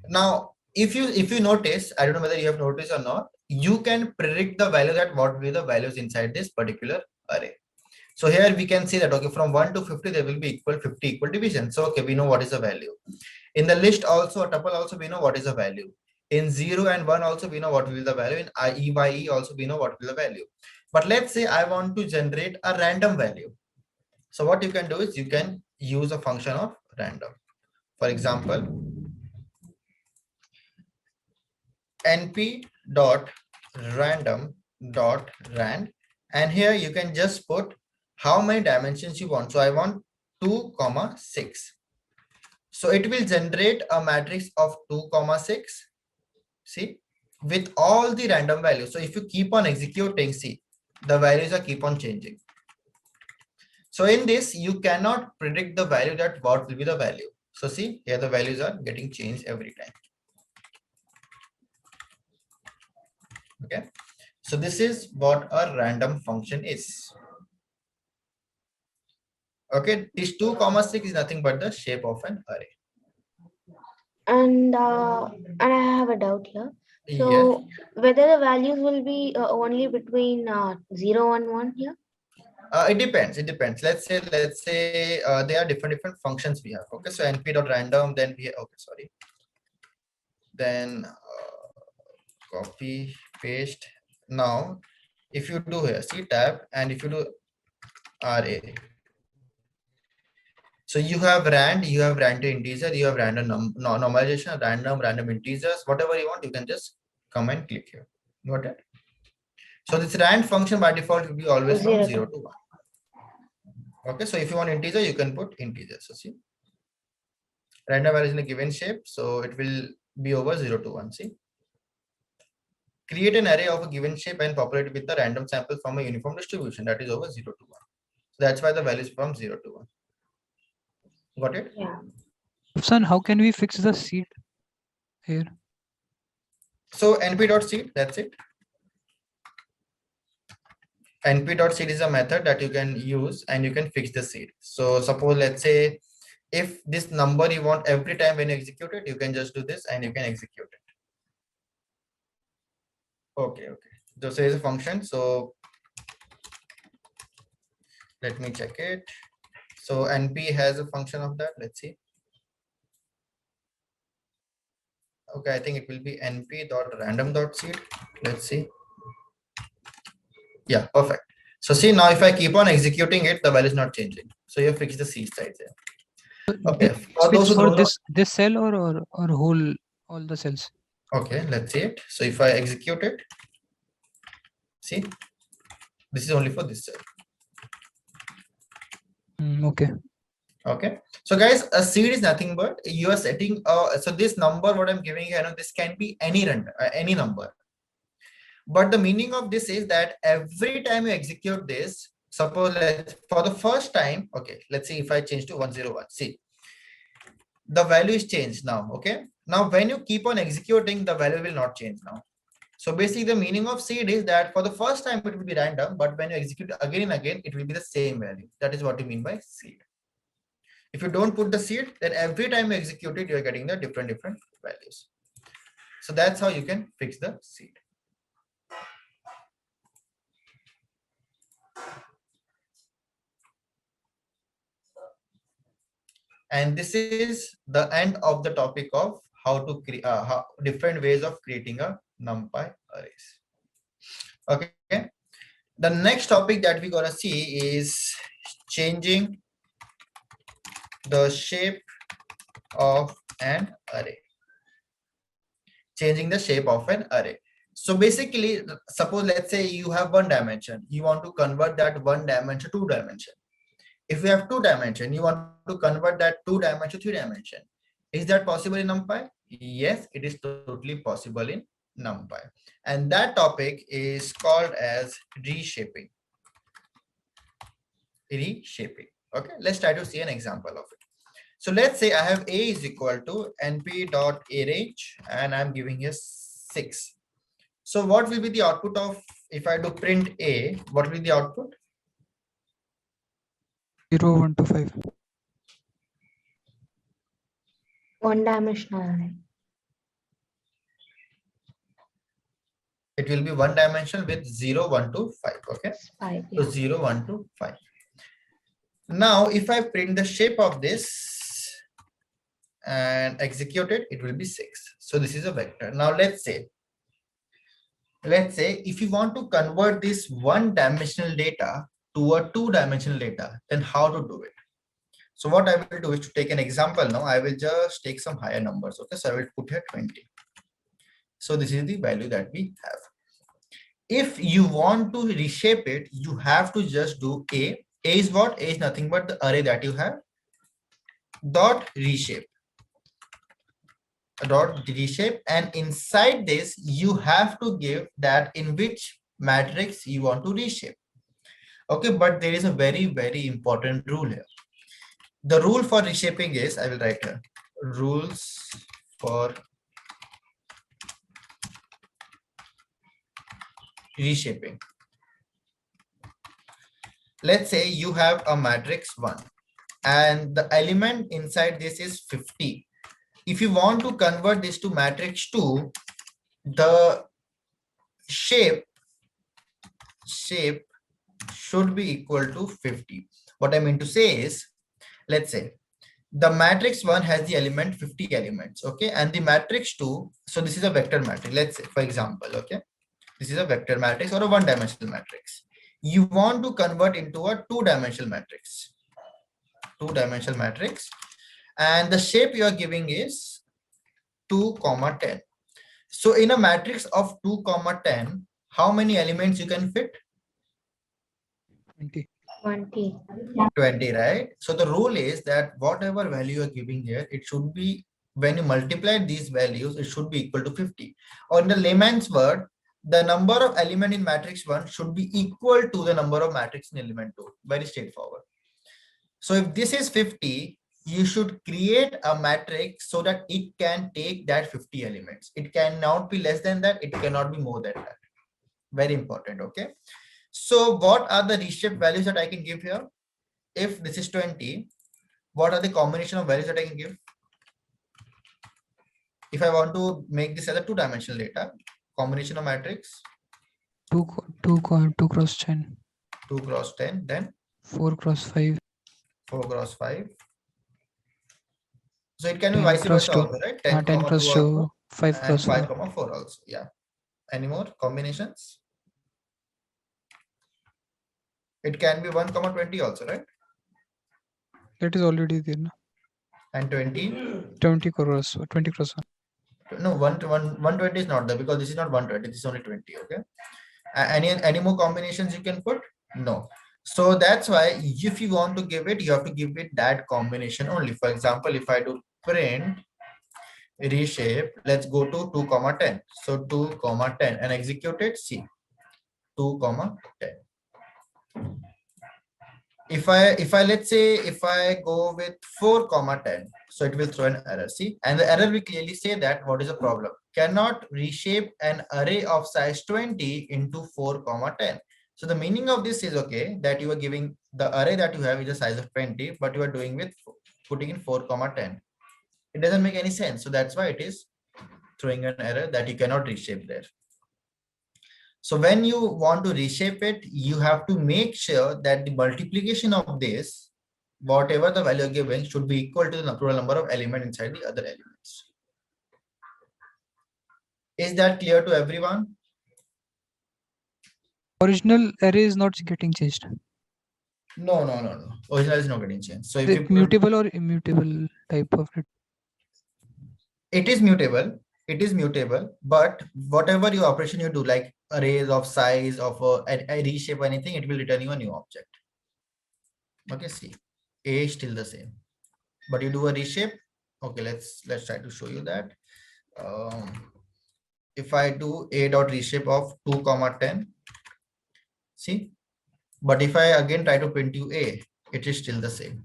Speaker 1: Now if you notice, I don't know whether you have noticed or not, you can predict the value that what will be the values inside this particular array. So here we can see that, okay, from 1 to 50 there will be 50 equal division. So okay, we know what is the value. In the list also, a tuple also, we know what is the value. In 0 and 1 also we know what will be the value. In e by e also we know what will be the value. But let's say I want to generate a random value. So what you can do is you can use a function of random. For example, np dot random dot rand, and here you can just put how many dimensions you want. So I want 2, 6. So it will generate a matrix of 2, 6. See, with all the random values. So if you keep on executing, see, the values are keep on changing. So in this, you cannot predict the value that what will be the value. So see, here the values are getting changed every time. Okay, so this is what a random function is. Okay, this 2, 6 is nothing but the shape of an array.
Speaker 2: And I have a doubt here.
Speaker 1: Yes.
Speaker 2: So whether the values will be only between 0 and 1 here?
Speaker 1: It depends. It depends. Let's say there are different functions we have. Okay, so np.random, then we okay, sorry. Then copy paste. Now, if you do here, see tab, and if you do array, so you have rand, you have random integer, you have random normalization, random integers, whatever you want, you can just come and click here. Got it? So this rand function by default will be always from 0 to 1. Okay, so if you want integer, you can put integer. So see, random value is in a given shape, so it will be over 0 to 1. See, create an array of a given shape and populate it with the random sample from a uniform distribution, that is over 0 to 1. So that's why the value is from 0 to 1. Got it?
Speaker 2: Yeah.
Speaker 3: Son, how can we fix the seed here?
Speaker 1: So np.seed, that's it. np.seed is a method that you can use and you can fix the seed. So suppose, let's say, if this number you want every time when you execute it, you can just do this and you can execute it. Okay. So there is a function. So let me check it. So np has a function of that. Let's see. Okay, I think it will be np.random.seed. Let's see. Yeah, perfect. So see now if I keep on executing it, the value is not changing. So you fix the seed size there. Okay, for those who
Speaker 3: For
Speaker 1: don't know,
Speaker 3: this cell or whole all the cells?
Speaker 1: okay, let's see it. So if I execute it, see, this is only for this cell.
Speaker 3: Okay.
Speaker 1: Okay, so guys, a seed is nothing but you are setting so this number what I'm giving you, you know, this can be any random any number, but the meaning of this is that every time you execute this, suppose for the first time, okay, let's see if I change to 101, see the value is changed now. Okay, now when you keep on executing, the value will not change now. So basically the meaning of seed is that for the first time it will be random, but when you execute again and again, it will be the same value. That is what you mean by seed. If you don't put the seed, then every time you execute it, you're getting the different values. So that's how you can fix the seed. And this is the end of the topic of how to create different ways of creating a NumPy arrays. Okay. The next topic that we're gonna see is changing the shape of an array. Changing the shape of an array. So basically, suppose let's say you have one dimension, you want to convert that one dimension to 2 dimension. If you have 2 dimension, you want to convert that 2 dimension to 3 dimension. Is that possible in NumPy? Yes, it is totally possible in NumPy. And that topic is called as reshaping. Reshaping. Okay, let's try to see an example of it. So let's say I have a is equal to np.arange and I'm giving you 6. So what will be the output of, if I do print a, what will be the output?
Speaker 3: 0, 1 to 5.
Speaker 2: One-dimensional array.
Speaker 1: It will be one dimension with 0, 1 to 5. Okay.
Speaker 2: 5.
Speaker 1: So
Speaker 2: Yeah.
Speaker 1: 0, 1 to 5. Now, if I print the shape of this and execute it, it will be 6. So this is a vector. Now let's say if you want to convert this one-dimensional data to a two-dimensional data, then how to do it? So what I will do is to take an example now. I will just take some higher numbers. Okay, so I will put here 20. So this is the value that we have. If you want to reshape it, you have to just do a. A is what? A is nothing but the array that you have. Dot reshape. Dot reshape, and inside this you have to give that in which matrix you want to reshape. Okay, but there is a very, very important rule here. The rule for reshaping is, I will write here, rules for reshaping. Let's say you have a matrix 1 and the element inside this is 50. If you want to convert this to matrix 2, the shape should be equal to 50. What I mean to say is, let's say the matrix 1 has the element 50 elements, okay, and the matrix 2, so this is a vector matrix, let's say for example, okay, this is a vector matrix or a one-dimensional matrix. You want to convert into a two-dimensional matrix, and the shape you are giving is 2, 10. So in a matrix of 2, 10, how many elements you can fit?
Speaker 3: 20.
Speaker 1: 20, right? So the rule is that whatever value you are giving here, it should be, when you multiply these values, it should be equal to 50. Or in the layman's word, the number of element in matrix 1 should be equal to the number of matrix in element 2. Very straightforward. So if this is 50, you should create a matrix so that it can take that 50 elements. It cannot be less than that. It cannot be more than that. Very important. Okay. So what are the reshaped values that I can give here? If this is 20, what are the combination of values that I can give? If I want to make this as a two-dimensional data, combination of matrix
Speaker 3: 2 cross 10.
Speaker 1: 2 cross 10, then
Speaker 3: 4 cross 5.
Speaker 1: 4 cross 5. So it can be
Speaker 3: 10
Speaker 1: vice
Speaker 3: cross
Speaker 1: versa
Speaker 3: 2.
Speaker 1: also, right? 10,
Speaker 3: 10 cross
Speaker 1: 2
Speaker 3: 2.
Speaker 1: also,
Speaker 3: 5
Speaker 1: and
Speaker 3: cross 4.
Speaker 1: 5, 4 also. Yeah. Any more combinations? It can be 1 comma 20 also, right?
Speaker 3: That is already there. No?
Speaker 1: And 20.
Speaker 3: 20 crores, 20 crores.
Speaker 1: No, 120 is not there because this is not 120. This is only 20. Okay. Any more combinations you can put? No. So that's why if you want to give it, you have to give it that combination only. For example, if I do print reshape, let's go to 2 comma 10. So 2 comma 10 and execute it. See 2 comma 10. If I let's say if I go with 4 comma 10, so it will throw an error. See, and the error will clearly say that what is the problem? Cannot reshape an array of size 20 into 4 comma 10. So the meaning of this is okay that you are giving the array that you have is a size of 20, but you are doing with putting in 4 comma 10. It doesn't make any sense. So that's why it is throwing an error that you cannot reshape there. So when you want to reshape it, you have to make sure that the multiplication of this, whatever the value given, should be equal to the natural number of element inside the other elements. Is that clear to everyone?
Speaker 3: Original array is not getting changed.
Speaker 1: No. Original is not getting changed. So if
Speaker 3: The
Speaker 1: you put,
Speaker 3: mutable or immutable type of it.
Speaker 1: it is mutable, but whatever your operation you do, like arrays of size of a reshape or anything, it will return you a new object. Okay, see, A is still the same, but you do a reshape. Okay, let's try to show you that. If I do a dot reshape of 2 comma 10, see, but if I again try to print you a, it is still the same.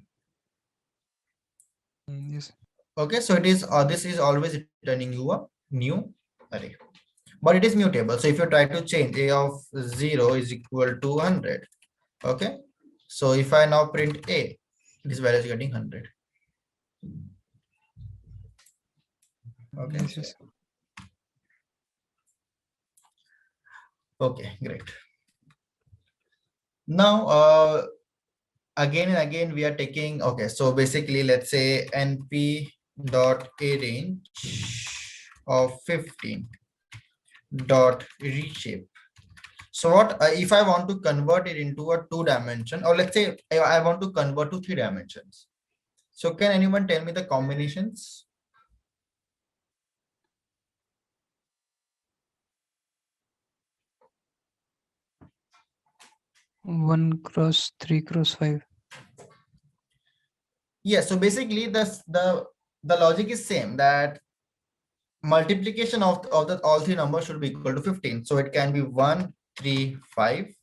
Speaker 3: Yes.
Speaker 1: Okay, so it is this is always returning you a new array, but it is mutable. So if you try to change a of 0 is equal to 100, okay, so if I now print a, this value is getting 100. Okay.
Speaker 3: Yes, yes.
Speaker 1: Okay, great. Now again and again we are taking, okay, so basically let's say np dot a range of 15 dot reshape. So what if I want to convert it into a 2-dimension, or let's say I want to convert to 3 dimensions? So can anyone tell me the combinations?
Speaker 3: 1 cross 3 cross 5.
Speaker 1: Yeah, so basically the logic is same, that multiplication of the all three numbers should be equal to 15. So it can be 1, 3, 5.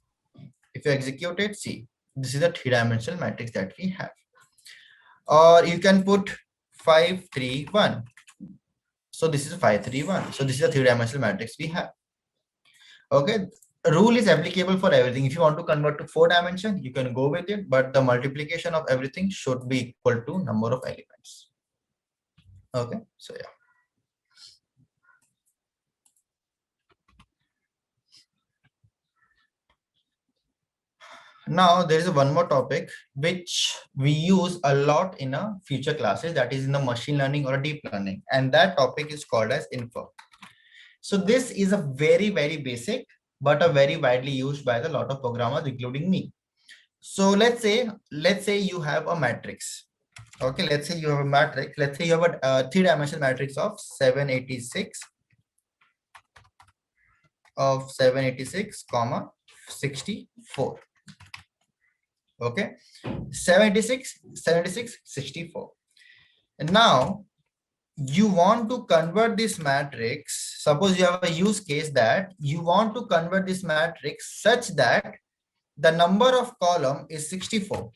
Speaker 1: If you execute it, see, this is a 3-dimensional matrix that we have. Or you can put 5, 3, 1. So this is 5, 3, 1. So this is a 3-dimensional matrix we have. Okay, rule is applicable for everything. If you want to convert to 4 dimension, you can go with it, but the multiplication of everything should be equal to number of elements. Okay, so yeah. Now there is one more topic which we use a lot in a future classes, that is in the machine learning or deep learning, and that topic is called as infer. So this is a very basic but a very widely used by a lot of programmers including me. So let's say you have a matrix. Okay, let's say you have a matrix. Let's say you have a 3-dimensional matrix of 786 comma 64. Okay, 76, 64. And now you want to convert this matrix. Suppose you have a use case that you want to convert this matrix such that the number of column is 64.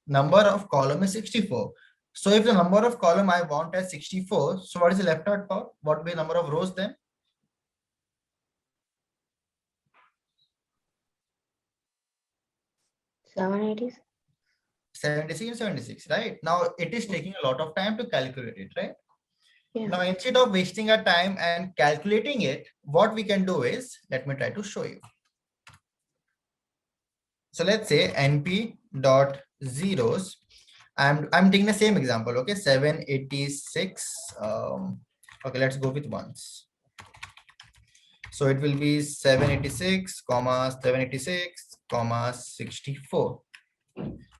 Speaker 1: Number of column is 64. So if the number of column I want as 64, so what is the left out part? What will be the number of rows then?
Speaker 2: 780.
Speaker 1: 76 and 76, right? Now it is taking a lot of time to calculate it, right?
Speaker 2: Yeah.
Speaker 1: Now instead of wasting our time and calculating it, what we can do is, let me try to show you. So let's say np dot zeros. I'm taking the same example. Okay, 786. Okay, let's go with ones. So it will be 786 comma 786 comma 64.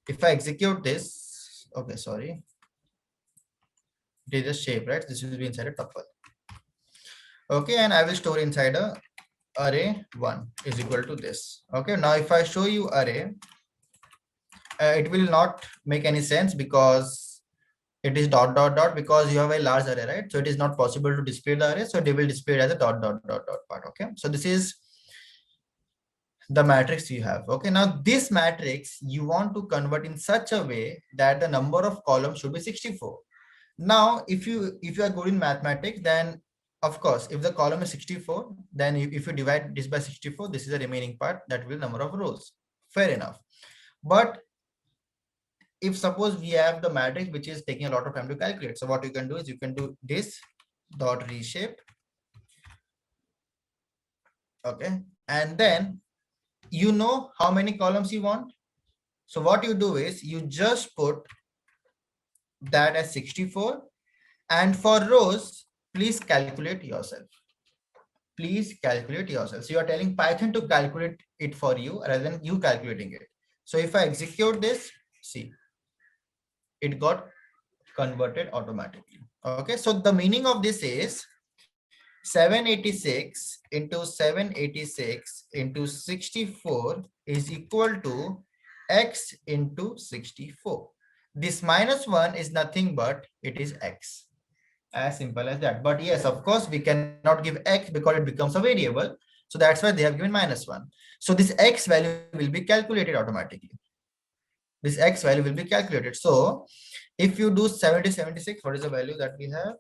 Speaker 1: If I execute this, okay, sorry. It is a shape, right? This will be inside a tuple. Okay, and I will store inside a array 1 is equal to this. Okay, now if I show you array, it will not make any sense because it is dot dot dot, because you have a large array, right? So it is not possible to display the array, so they will display it as a dot dot dot dot part. Okay, so this is the matrix you have. Okay, now this matrix you want to convert in such a way that the number of columns should be 64. Now if you are good in mathematics, then of course if the column is 64, then if you divide this by 64, this is the remaining part, that will number of rows. Fair enough. But if suppose we have the matrix which is taking a lot of time to calculate, so what you can do is you can do this dot reshape. Okay, and then you know how many columns you want. So what you do is you just put that as 64, and for rows, please calculate yourself. Please calculate yourself. So you are telling Python to calculate it for you rather than you calculating it. So if I execute this, see, it got converted automatically. Okay, so the meaning of this is 786 into 786 into 64 is equal to x into 64. This -1 is nothing but it is x. As simple as that. But yes, of course, we cannot give x because it becomes a variable. So that's why they have given -1. So this x value will be calculated automatically. This x value will be calculated. So if you do 76, what is the value that we have?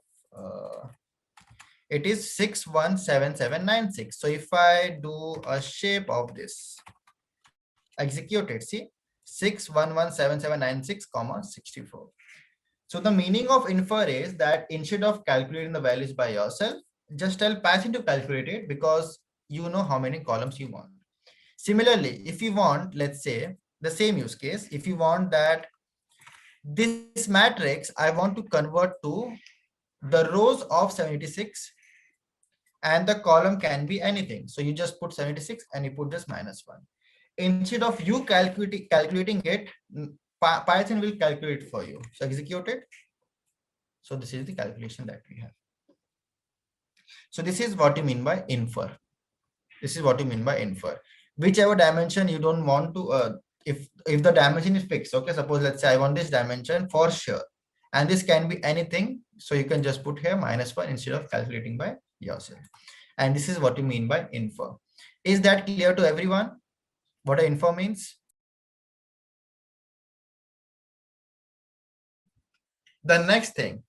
Speaker 1: It is 617796. So if I do a shape of this, execute it, see, 6117796, 64. So the meaning of infer is that instead of calculating the values by yourself, just tell Python to calculate it because you know how many columns you want. Similarly, if you want, let's say the same use case, if you want that this matrix, I want to convert to the rows of 76 and the column can be anything. So you just put 76 and you put this -1. Instead of you calculating it, Python will calculate for you. So execute it. So this is the calculation that we have. So this is what you mean by infer. This is what you mean by infer. Whichever dimension you don't want to, if the dimension is fixed, okay, suppose let's say I want this dimension for sure, and this can be anything. So you can just put here -1 instead of calculating by yourself. And this is what you mean by infer. Is that clear to everyone? What an infer means? The next thing,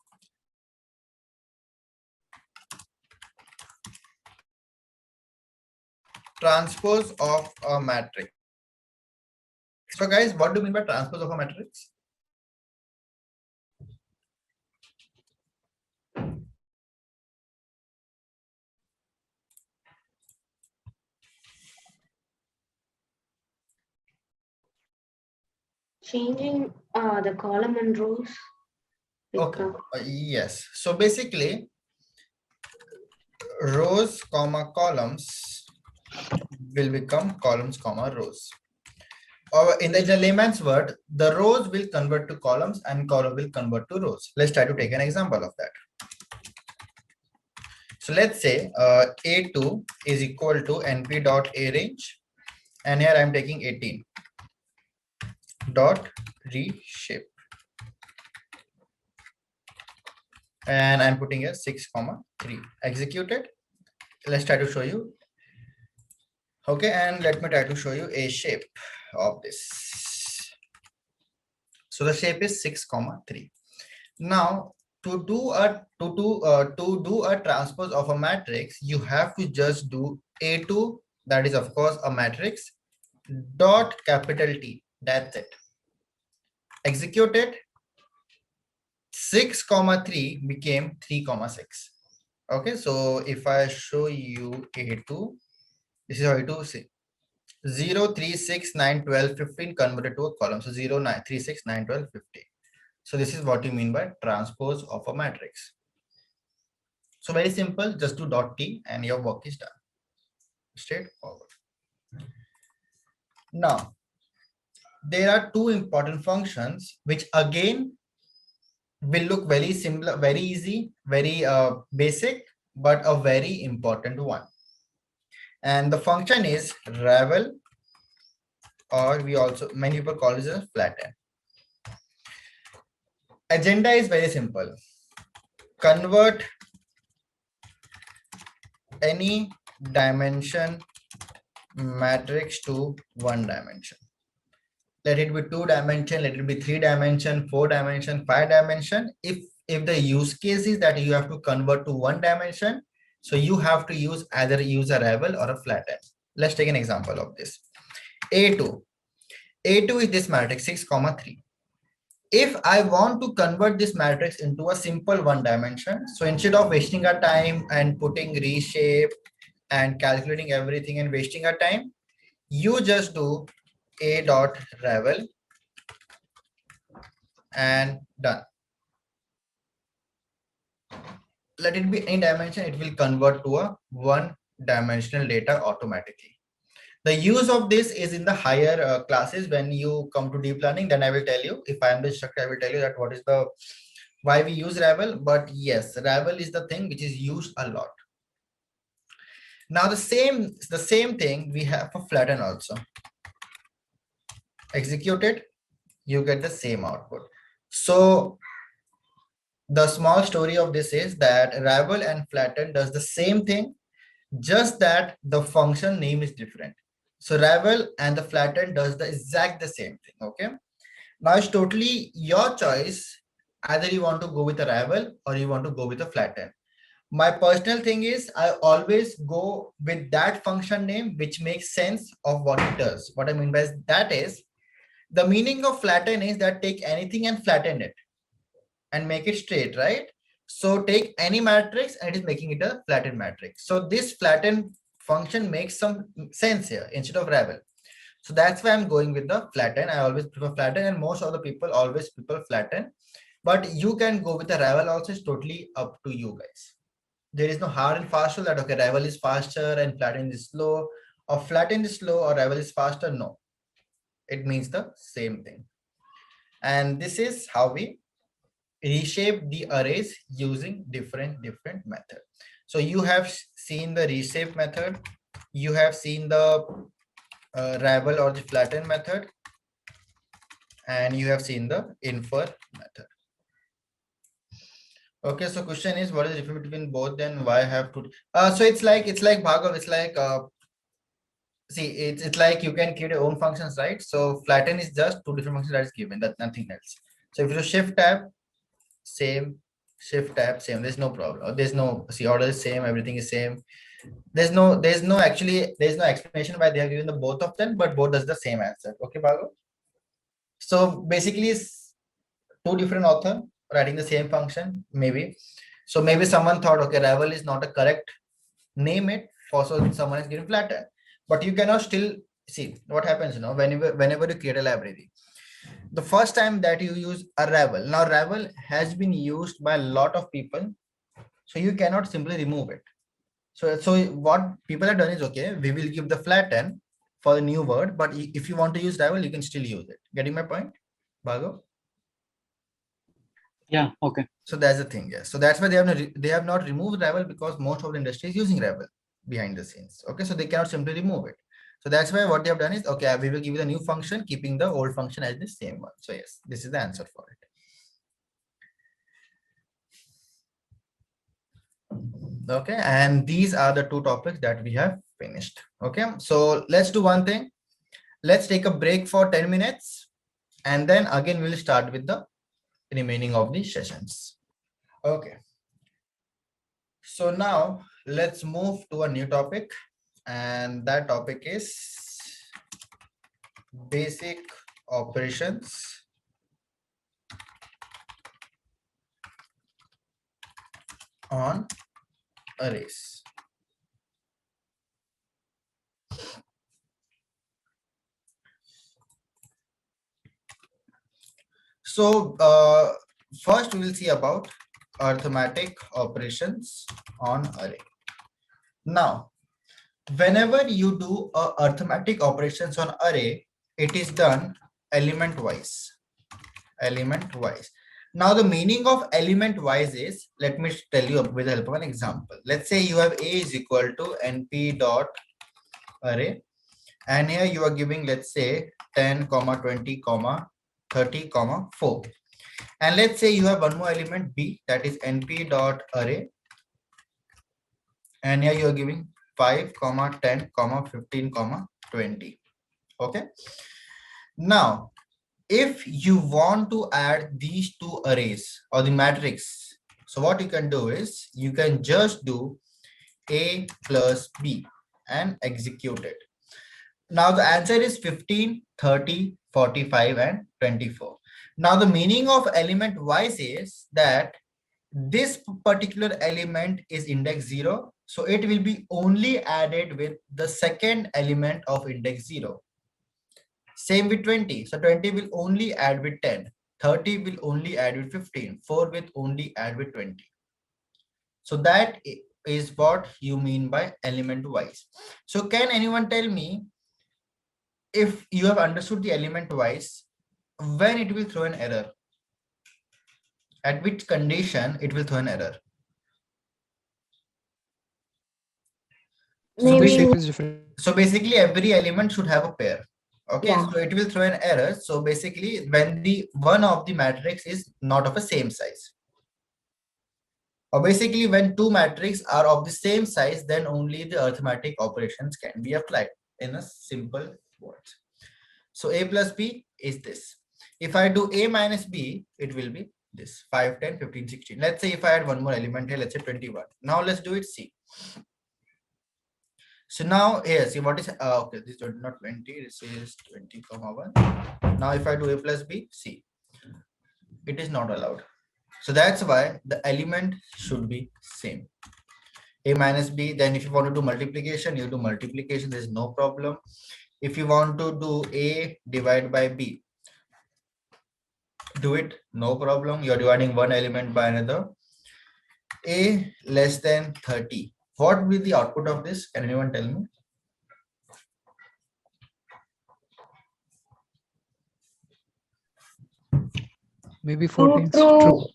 Speaker 1: transpose of a matrix. So guys, what do you mean by transpose of a matrix?
Speaker 2: Changing the column and rows.
Speaker 1: Okay, yes. So basically, rows comma columns will become columns comma rows. Or in the layman's word, the rows will convert to columns and column will convert to rows. Let's try to take an example of that. So let's say A2 is equal to np.arange, and here I'm taking 18 dot reshape, and I'm putting here 6,3. Execute it. Let's try to show you. Okay, and let me try to show you a shape of this. So the shape is 6,3. Now to do a transpose of a matrix, you have to just do A2, that is of course a matrix, dot capital T. That's it. Execute it. 6,3 became 3,6. Okay, so if I show you A2, this is how A2 say 0, 3, 6, 9, 12, 15 converted to a column. So 0, 9, 3, 6, 9, 12, 15. So this is what you mean by transpose of a matrix. So very simple, just do dot T and your work is done. Straightforward. Now, there are two important functions which again will look very similar, very easy, very basic, but a very important one. And the function is ravel, or we also, many people call it as flatten. Agenda is very simple. Convert any dimension matrix to one dimension. Let it be 2 dimension, let it be 3 dimension, 4 dimension, 5 dimension. If the use case is that you have to convert to 1 dimension, so you have to use either a ravel or a flatten. Let's take an example of this. A2 is this matrix 6, 3. If I want to convert this matrix into a simple 1 dimension, so instead of wasting our time and putting reshape and calculating everything and wasting our time, you just do a dot ravel and done. Let it be any dimension, it will convert to a 1-dimensional data automatically. The use of this is in the higher classes. When you come to deep learning, then I will tell you, if I am the instructor, I will tell you that what is the, why we use ravel. But yes, ravel is the thing which is used a lot. Now the same thing we have for flatten also. Execute it, you get the same output. So the small story of this is that ravel and flatten does the same thing, just that the function name is different. So ravel and the flatten does the same thing. Okay, now it's totally your choice. Either you want to go with a ravel or you want to go with a flatten. My personal thing is I always go with that function name which makes sense of what it does. What I mean by that is, the meaning of flatten is that take anything and flatten it and make it straight, right? So take any matrix and it is making it a flattened matrix. So this flatten function makes some sense here instead of ravel. So that's why I'm going with the flatten. I always prefer flatten, and most of the people always prefer flatten. But you can go with the ravel also. It's totally up to you guys. There is no hard and fast rule that okay, ravel is faster and flatten is slow, or flatten is slow or ravel is faster. No, it means the same thing. And this is how we reshape the arrays using different method. So you have seen the reshape method, you have seen the ravel or the flatten method, and you have seen the infer method. Okay, so question is, what is the difference between both, then why have to so it's like Bhargav, it's like see, it's like you can create your own functions, right? So flatten is just 2 different functions that is given, that's nothing else. So if you shift tab, same, shift tab, same, there's no problem. There's no, see, order is same, everything is same. There's no explanation why they are giving the both of them, but both does the same answer. Okay, Bhargav? So basically it's 2 different author writing the same function, maybe. So maybe someone thought, okay, ravel is not a correct name it, also someone is giving flatten. But you cannot still see what happens, you know, whenever you create a library. The first time that you use a ravel, now ravel has been used by a lot of people, so you cannot simply remove it. So what people have done is, okay, we will give the flatten for the new word, but if you want to use ravel, you can still use it. Getting my point, Bhargav?
Speaker 4: Yeah, okay.
Speaker 1: So that's the thing, yes. So that's why they have not removed ravel, because most of the industry is using ravel behind the scenes. Okay, so they cannot simply remove it. So that's why what they have done is, okay, we will give you the new function, keeping the old function as the same one. So yes, this is the answer for it. Okay, and these are the 2 topics that we have finished. Okay, so let's do one thing. Let's take a break for 10 minutes, and then again we'll start with the remaining of the sessions. Okay, so now let's move to a new topic, and that topic is basic operations on arrays. So first we will see about arithmetic operations on array. Now, whenever you do arithmetic operations on array, it is done element wise. Element wise. Now the meaning of element wise is, let me tell you with the help of an example. Let's say you have A is equal to np dot array, and here you are giving, let's say 10 comma 20 comma 30 comma 4, and let's say you have one more element B, that is np dot array, and here you are giving 5 comma 10 comma 15 comma 20. Okay, now if you want to add these two arrays or the matrix, so what you can do is you can just do A plus B and execute it. Now the answer is 15, 30, 45 and 24. Now the meaning of element wise is that this particular element is index 0, so it will be only added with the second element of index 0. Same with 20. So 20 will only add with 10. 30 will only add with 15. 4 will only add with 20. So that is what you mean by element wise. So can anyone tell me, if you have understood the element wise, when it will throw an error? At which condition it will throw an error? So
Speaker 2: Maybe
Speaker 3: Shape is different.
Speaker 1: so basically every element should have a pair. Okay,
Speaker 2: Yeah.
Speaker 1: so it will throw an error. So basically when the one of the matrix is not of the same size, or basically when two matrices are of the same size, then only the arithmetic operations can be applied, in a simple words. So A plus B is this. If I do A minus B, it will be this 5, 10, 15, 16. Let's say if I add one more element here, let's say 21. Now let's do it C. So now here, see what is, okay, this is not 20, this is 20 comma 1. Now if I do A plus B, C, it is not allowed. So that's why the element should be same. A minus B, then if you want to do multiplication, you do multiplication, there's no problem. If you want to do A divided by B, do it, no problem. You're dividing one element by another. A less than 30. What will be the output of this? Can anyone tell me?
Speaker 3: Maybe
Speaker 2: true,
Speaker 3: 14. True.
Speaker 2: true,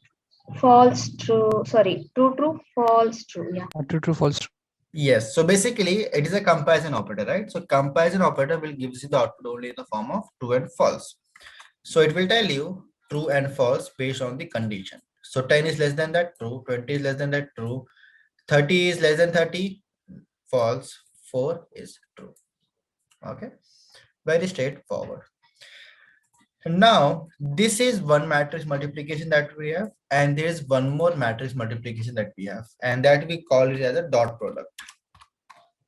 Speaker 2: false, true. Sorry, true, true, false, true. Yeah.
Speaker 3: True, true, false. True.
Speaker 1: Yes. So basically it is a comparison operator, right? So comparison operator will give you the output only in the form of true and false. So it will tell you true and false based on the condition. So 10 is less than that, true. 20 is less than that, true. 30 is less than 30, false. 4 is true. Okay, very straightforward. Now this is one matrix multiplication that we have, and there is one more matrix multiplication that we have, and that we call it as a dot product.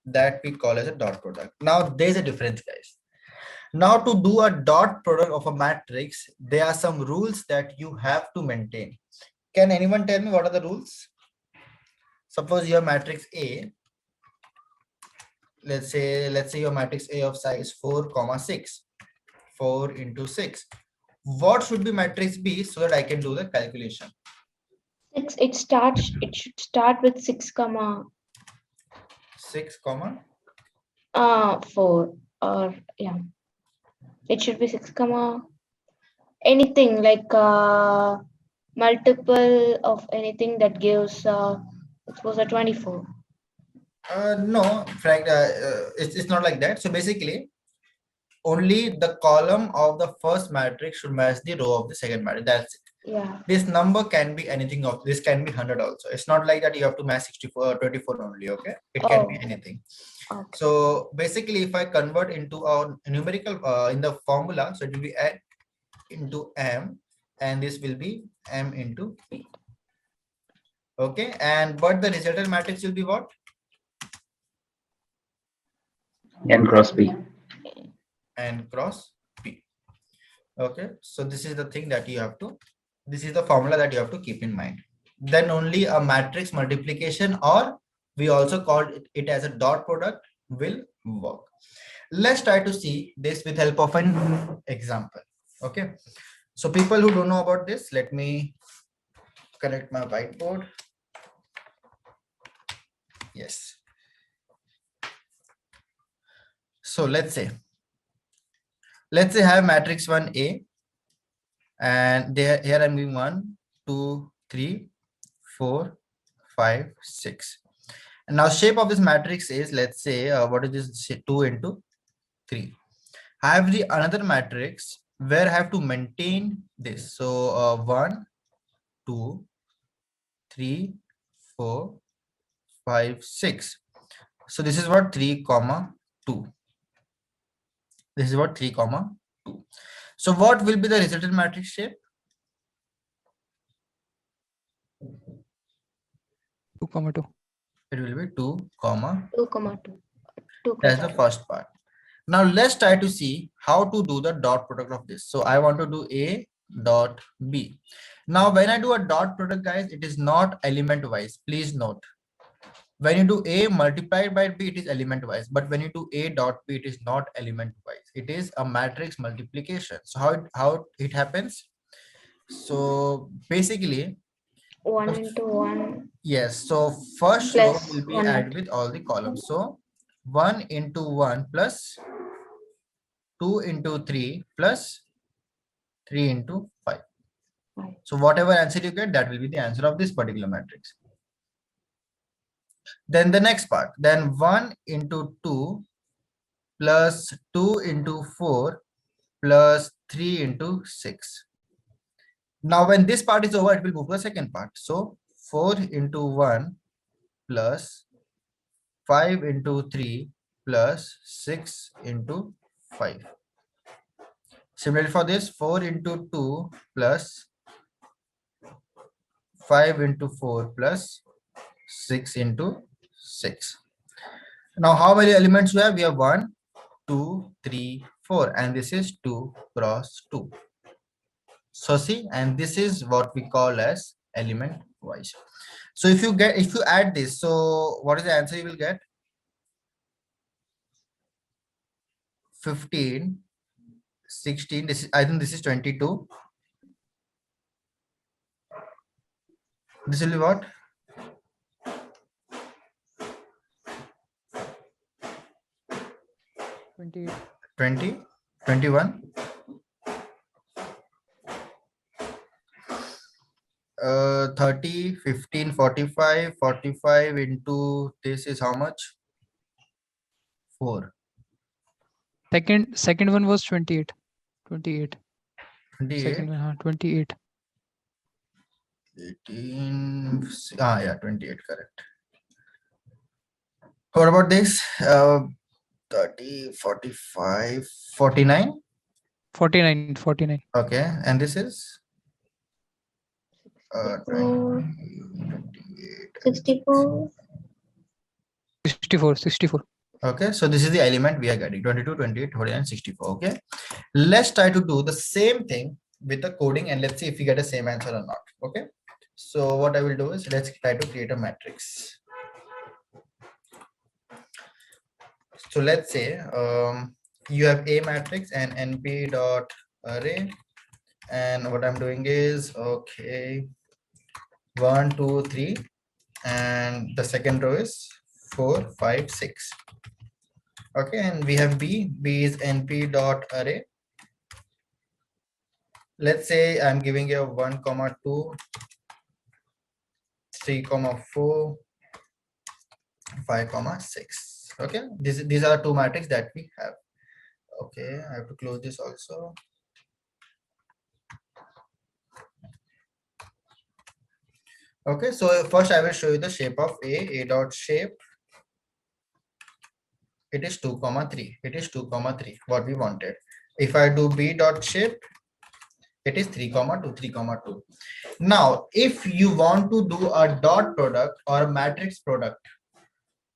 Speaker 1: That we call as a dot product. Now there's a difference, guys. Now to do a dot product of a matrix, there are some rules that you have to maintain. Can anyone tell me what are the rules? Suppose your matrix A, let's say your matrix A of size 4 comma 6, 4 into 6. What should be matrix B so that I can do the calculation?
Speaker 2: 6. It should start with 6 comma
Speaker 1: 6 comma
Speaker 2: 4, or yeah. It should be 6 comma anything like multiple of anything that gives suppose a 24.
Speaker 1: no, Frank, it's not like that. So basically only the column of the first matrix should match the row of the second matrix. That's it.
Speaker 2: Yeah.
Speaker 1: This number can be anything of this, can be 100 also. It's not like that you have to match 64 or 24 only. Okay, it can be
Speaker 2: Oh.
Speaker 1: anything.
Speaker 2: Okay.
Speaker 1: So basically if I convert into a numerical in the formula, so it will be n into m, and this will be m into p. Okay, and but the resultant matrix will be what?
Speaker 5: N cross P.
Speaker 1: N cross p. Okay, so this is the thing that you have to, this is the formula that you have to keep in mind. Then only a matrix multiplication, or we also called it as a dot product, will work. Let's try to see this with help of an example. Okay, so people who don't know about this, let me connect my whiteboard. Yes. So let's say Let's say I have matrix 1A, and there here I'm giving 1, 2, 3, 4, 5, 6. And now shape of this matrix is, let's say, what is this? 2 into 3. I have the another matrix where I have to maintain this. So 1, 2, 3, 4, 5, 6. So this is what 3, 2. This is what 3, 2. So what will be the resultant matrix shape?
Speaker 3: 2,2.
Speaker 1: It will be 2,
Speaker 2: 2,2. 2,
Speaker 1: that's the first part. Now let's try to see how to do the dot product of this. So I want to do A dot B. Now when I do a dot product, guys, it is not element wise. Please note. When you do A multiplied by B, it is element wise. But when you do A dot B, it is not element wise. It is a matrix multiplication. So how it happens? So basically,
Speaker 2: 1 into 1
Speaker 1: yes. So first row
Speaker 2: plus
Speaker 1: will be
Speaker 2: 1
Speaker 1: added
Speaker 2: into
Speaker 1: with all the columns. So 1 into 1 plus 2 into 3 plus 3 into 5.
Speaker 2: 5.
Speaker 1: So whatever answer you get, that will be the answer of this particular matrix. Then the next part, then 1 into 2 plus 2 into 4 plus 3 into 6. Now when this part is over, it will move to the second part. So 4 into 1 plus 5 into 3 plus 6 into 5. Similarly for this, 4 into 2 plus 5 into 4 plus 6 into 6. Now how many elements we have? We have 1, 2, 3, 4, and this is 2 cross 2. So see, and this is what we call as element wise. So if you add this, so what is the answer you will get? 15, 16, this is, I think this is 22. This will be what?
Speaker 3: 28.
Speaker 1: 20, 21. 30, 15, 45, 45 into this is how much? 4.
Speaker 3: Second one was 28. 28.
Speaker 1: 28.
Speaker 3: Second one, 28.
Speaker 1: 18, yeah, 28, correct. What about this? 30, 45, 49.
Speaker 3: 49. 49.
Speaker 1: Okay, and this is
Speaker 2: 64,
Speaker 1: 28.
Speaker 2: 64.
Speaker 3: 64. 64.
Speaker 1: Okay, so this is the element we are getting 22, 28, 49, 64. Okay, let's try to do the same thing with the coding and let's see if we get the same answer or not. Okay, so what I will do is let's try to create a matrix. So let's say you have a matrix and np dot array, and what I'm doing is, okay, 1, 2, 3, and the second row is 4, 5, 6. Okay, and we have b is np dot array. Let's say I'm giving you 1, 2, 3, 4, 5, 6. Okay, these are the two matrices that we have. Okay, I have to close this also. Okay, so first I will show you the shape of a dot shape. It is 2, 3. It is 2, 3, what we wanted. If I do b dot shape, it is 3, 2, 3, 2. Now, if you want to do a dot product or a matrix product,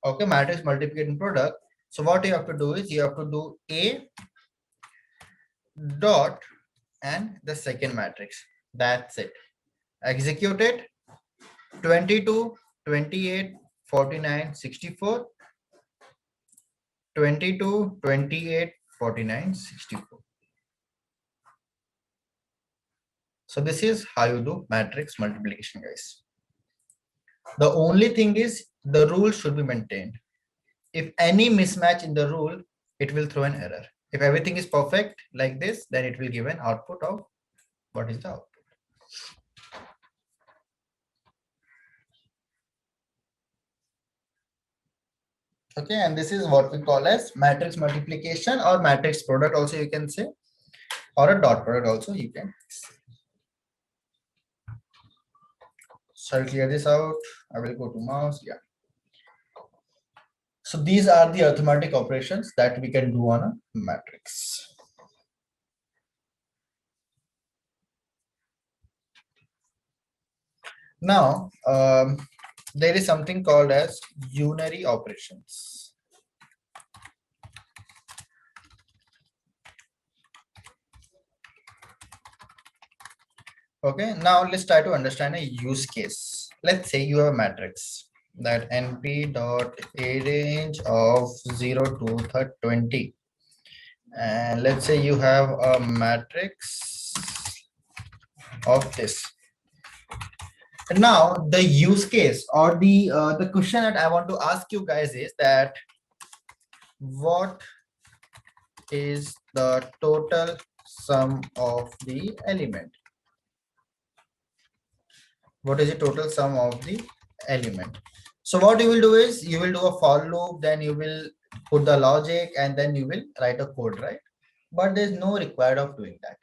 Speaker 1: okay, matrix multiplication product, so what you have to do is you have to do a dot and the second matrix. That's it. Execute it. 22, 28, 49, 64. 22, 28, 49, 64. So this is how you do matrix multiplication, guys. The only thing is the rule should be maintained. If any mismatch in the rule, it will throw an error. If everything is perfect like this, then it will give an output of what is the output. Okay, and this is what we call as matrix multiplication or matrix product also you can say, or a dot product also you can say. So I'll clear this out. I will go to mouse. Yeah. So these are the arithmetic operations that we can do on a matrix. Now, there is something called as unary operations. Okay, now let's try to understand a use case. Let's say you have a matrix that np dot a range of 0 to 20. And let's say you have a matrix of this. And now the use case or the question that I want to ask you guys is that what is the total sum of the element? What is the total sum of the element? So what you will do is you will do a for loop, then you will put the logic and then you will write a code, right? But there's no required of doing that.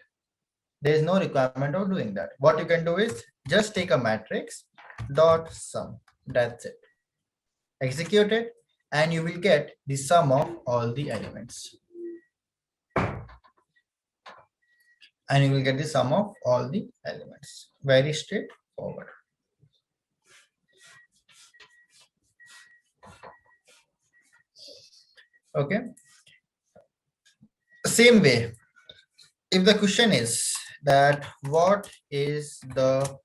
Speaker 1: There's no requirement of doing that. What you can do is just take a matrix dot sum. That's it. Execute it and you will get the sum of all the elements. And you will get the sum of all the elements. Very straightforward. Okay. Same way, if the question is that what is the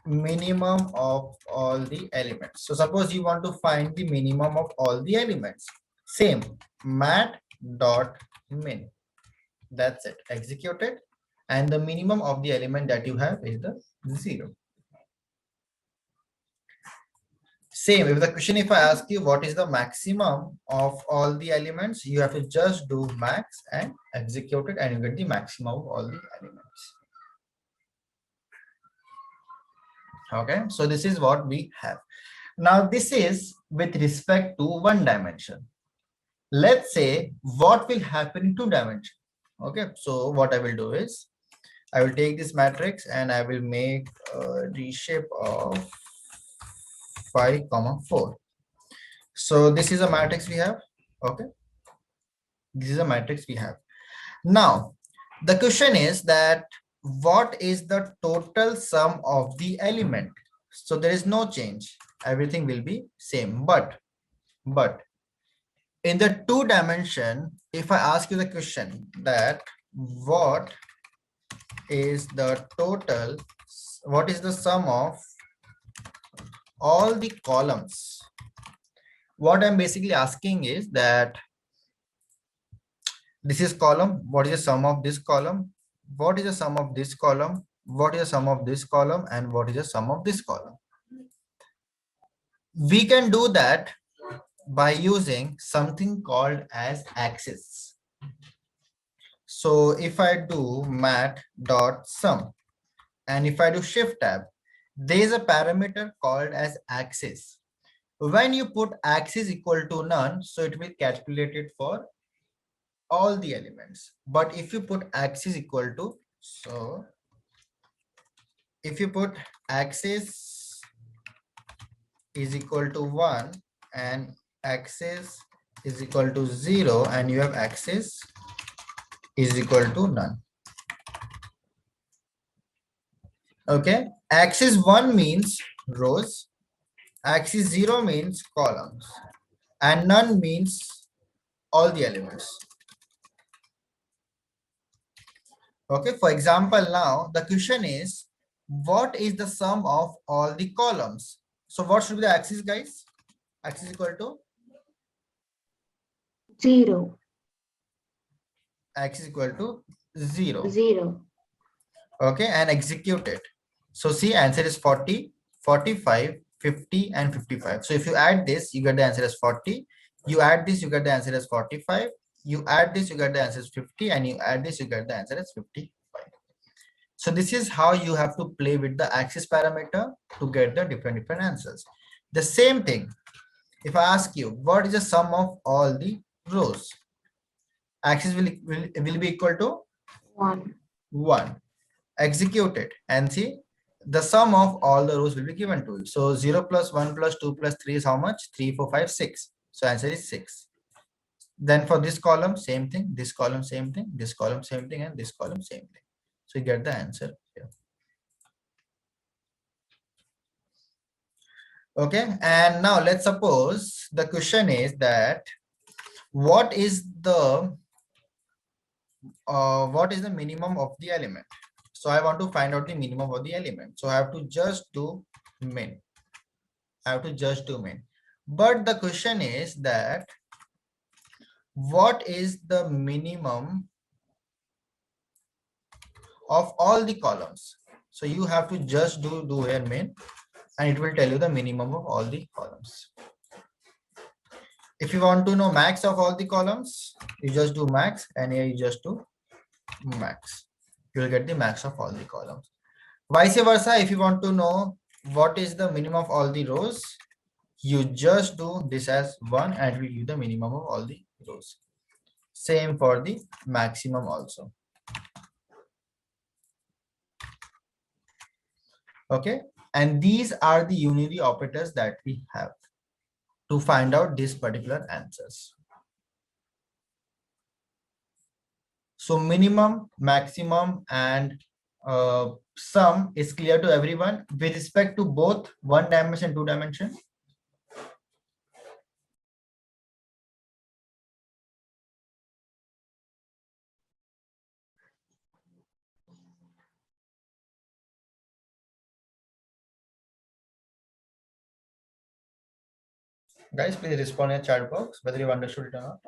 Speaker 1: minimum of all the elements? So suppose you want to find the minimum of all the elements. Same, mat dot min. That's it. Execute it. And the minimum of the element that you have is the 0. Same, if the question, if I ask you what is the maximum of all the elements, you have to just do max and execute it and you get the maximum of all the elements. Okay, so this is what we have. Now this is with respect to one dimension. Let's say what will happen in 2 dimension. Okay, so what I will do is I will take this matrix and I will make a reshape of 5, 4. So this is a matrix we have. Okay, this is a matrix we have. Now the question is that what is the total sum of the element? So there is no change, everything will be same, but in the 2 dimension, if I ask you the question that what is the total, what is the sum of all the columns, what I'm basically asking is that this is column, what is the sum of this column, what is the sum of this column, what is the sum of this column, and what is the sum of this column. We can do that by using something called as axis. So if I do mat dot sum and if I do shift tab, there is a parameter called as axis. When you put axis equal to none, so it will calculate it for all the elements. But if you put axis equal to, so if you put axis is equal to 1 and axis is equal to 0 and you have axis is equal to none. Okay, axis 1 means rows, axis 0 means columns, and none means all the elements. Okay, for example, now the question is what is the sum of all the columns? So what should be the axis, guys? Axis equal to
Speaker 2: 0.
Speaker 1: Axis equal to 0.
Speaker 2: 0.
Speaker 1: Okay, and execute it. So see, answer is 40, 45, 50, and 55. So if you add this, you get the answer as 40. You add this, you get the answer as 45. you add this, you get the answer is 50, and you add this, you get the answer is 55. So this is how you have to play with the axis parameter to get the different answers. The same thing, if I ask you, what is the sum of all the rows? Axis will be equal to
Speaker 2: 1.
Speaker 1: 1. Execute it and see the sum of all the rows will be given to you. So 0 plus 1 plus 2 plus 3 is how much? 3, 4, 5, 6. So answer is 6. Then for this column, same thing, this column, same thing, this column, same thing, and this column, same thing. So you get the answer here. Okay, and now let's suppose the question is that what is the minimum of the element? So I want to find out the minimum of the element. So I have to just do min. But the question is that what is the minimum of all the columns? So you have to just do here min, and it will tell you the minimum of all the columns. If you want to know max of all the columns, you just do max, and here you just do max. You will get the max of all the columns. Vice versa, if you want to know what is the minimum of all the rows, you just do this as 1, and it will give you the minimum of all the rows. Same for the maximum also. Okay, and these are the unary operators that we have to find out these particular answers. So minimum, maximum, and sum is clear to everyone with respect to both 1 dimension, 2 dimension. Guys, please respond in chat box whether you understood it or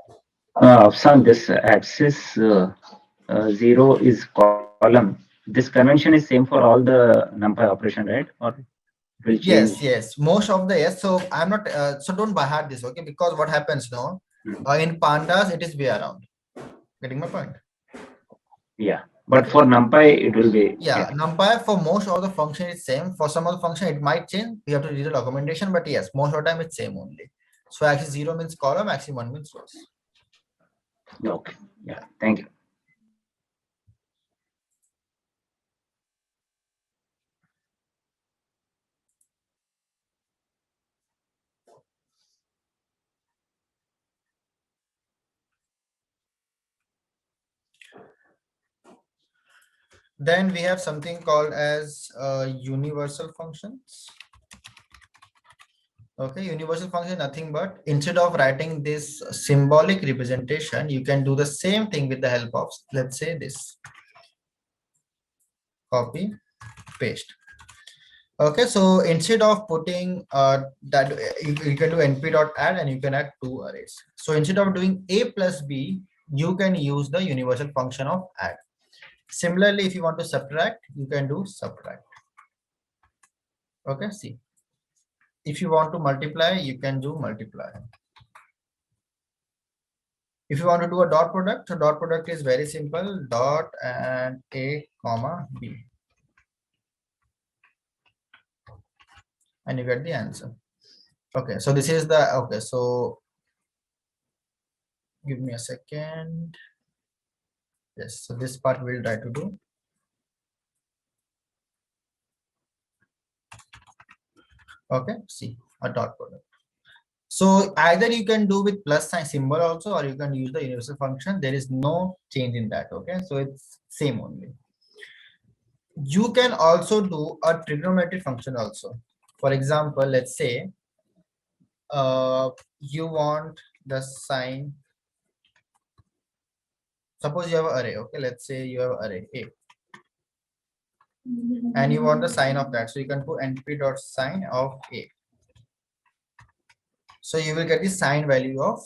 Speaker 1: not.
Speaker 5: Son, this axis 0 is column. This convention is same for all the NumPy operation, right? Or it will change?
Speaker 1: Yes, most of the yes. So I'm not. So don't by heart this, okay? Because what happens now in pandas, it is way around. Getting my point?
Speaker 5: Yeah, but for NumPy it will be.
Speaker 1: Yeah, NumPy for most of the function is same. For some of the function it might change. We have to read the documentation, but yes, most of the time it's same only. So axis 0 means column, axis 1 means rows.
Speaker 5: Okay. Yeah. Thank you.
Speaker 1: Then we have something called as universal functions. Okay, universal function, nothing but instead of writing this symbolic representation, you can do the same thing with the help of, let's say, this. Copy, paste. Okay, so instead of putting that, you can do np.add and you can add 2 arrays. So instead of doing a plus b, you can use the universal function of add. Similarly, if you want to subtract, you can do subtract. Okay, see. If you want to multiply, you can do multiply. If you want to do a dot product, so dot product is very simple, dot and a comma b. And you get the answer. Okay, so this is the, okay, so give me a second. Yes, so this part we'll try to do. Okay, see, a dot product. So either you can do with plus sign symbol also, or you can use the universal function. There is no change in that. Okay, so it's same only. You can also do a trigonometric function also. For example, let's say you want the sign. Suppose you have an array. Okay, let's say you have array A, and you want the sign of that. So you can put np.sign of A. So you will get the sign value of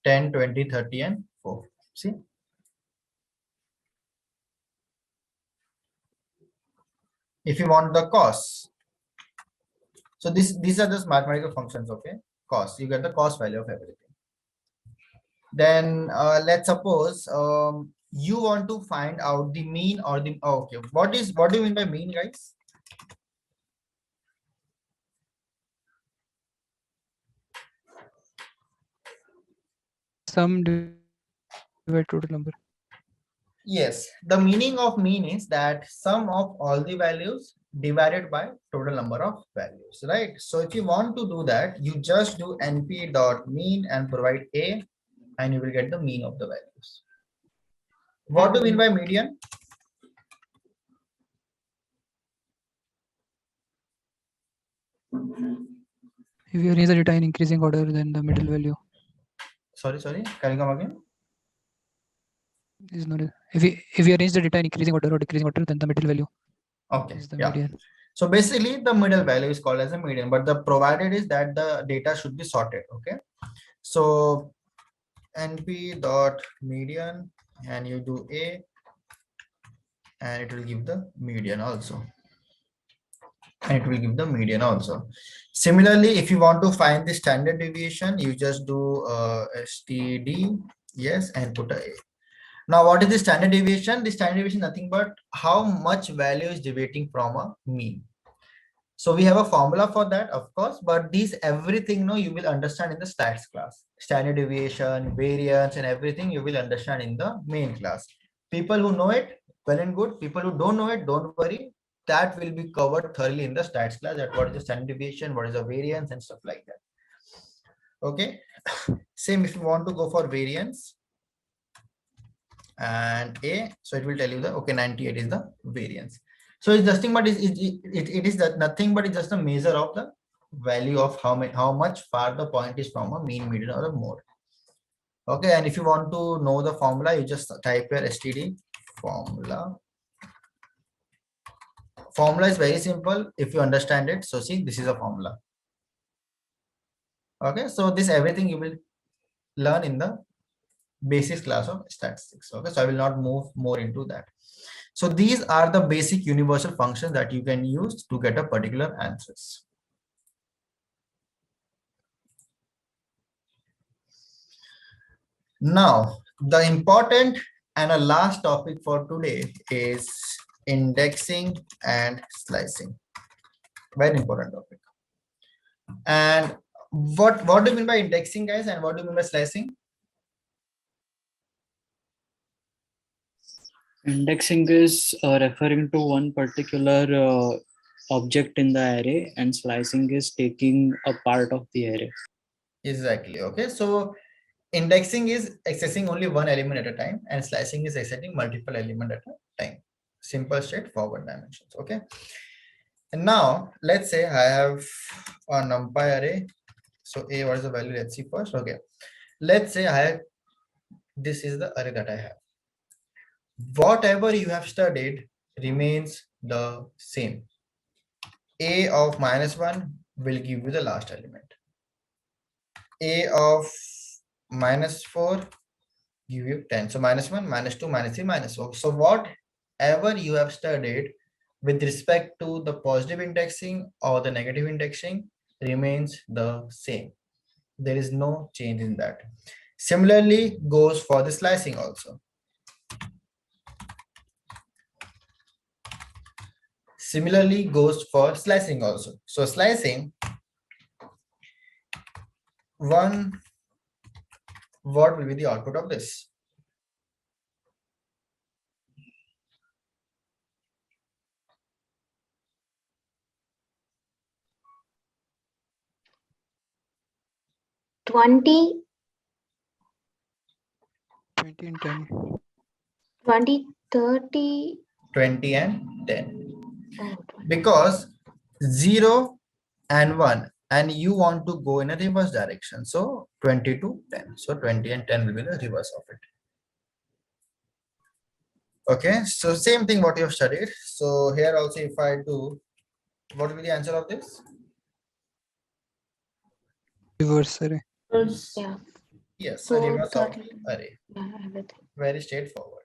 Speaker 1: 10, 20, 30, and 4. See? If you want the cos, so these are just mathematical functions, okay? Cos, you get the cos value of everything. Then let's suppose you want to find out the mean or the, okay, what do you mean by mean, guys?
Speaker 3: Sum divided total number.
Speaker 1: Yes, the meaning of mean is that sum of all the values divided by total number of values, right? So if you want to do that, you just do np dot mean and provide a, and you will get the mean of the values. What do you mean by median?
Speaker 3: If you arrange the data in increasing order, then the middle value
Speaker 1: Sorry, can you come again?
Speaker 3: is not. If we arrange the data in increasing order or decreasing order, then the middle value
Speaker 1: Okay,
Speaker 3: is the
Speaker 1: yeah.
Speaker 3: median.
Speaker 1: So basically the middle value is called as a median, but the provided is that the data should be sorted. Okay, so np dot median, and you do a, and it will give the median also. And it will give the median also. Similarly, if you want to find the standard deviation, you just do std, yes, and put a. Now, what is the standard deviation? The standard deviation is nothing but how much value is deviating from a mean. So we have a formula for that, of course, but these everything no you will understand in the stats class. Standard deviation, variance, and everything you will understand in the main class. People who know it, well and good. People who don't know it, don't worry. That will be covered thoroughly in the stats class. That what is the standard deviation, what is the variance, and stuff like that. Okay. Same if you want to go for variance and a, so it will tell you the okay 98 is the variance. So it's nothing but it is that nothing but it's just a measure of the value of how much far the point is from a mean, median, or a mode. Okay, and if you want to know the formula, you just type your std formula. Formula is very simple if you understand it. So see, this is a formula. Okay, so this everything you will learn in the basic class of statistics. Okay, so I will not move more into that. So these are the basic universal functions that you can use to get a particular answers. Now, the important and a last topic for today is indexing and slicing. Very important topic. And what do you mean by indexing, guys, and what do you mean by slicing?
Speaker 4: Indexing is referring to one particular object in the array, and slicing is taking a part of the array.
Speaker 1: Exactly. Okay, so indexing is accessing only one element at a time, and slicing is accessing multiple elements at a time. Simple, straightforward dimensions. Okay, and now let's say I have a numpy array. So a, what is the value? Let's see first. Okay, let's say I have, this is the array that I have. Whatever you have studied remains the same. A of -1 will give you the last element. A of -4 give you 10. So -1, -2, -3, -4. So whatever you have studied with respect to the positive indexing or the negative indexing remains the same. There is no change in that. Similarly goes for the slicing also. Similarly goes for slicing also. So slicing, what will be the output of this?
Speaker 2: Twenty
Speaker 3: 20 and 10.
Speaker 2: 20, 30.
Speaker 1: 20 and 10.
Speaker 2: Oh,
Speaker 1: Because 0 and 1, and you want to go in a reverse direction. So 20 to 10. So 20 and 10 will be the reverse of it. Okay, so same thing what you have studied. So here also if I do, what will be the answer of this?
Speaker 3: Reverse array.
Speaker 2: yeah,
Speaker 1: Yes, a
Speaker 2: So
Speaker 1: reverse of
Speaker 2: 30.
Speaker 1: array.
Speaker 2: yeah, everything.
Speaker 1: Very straightforward.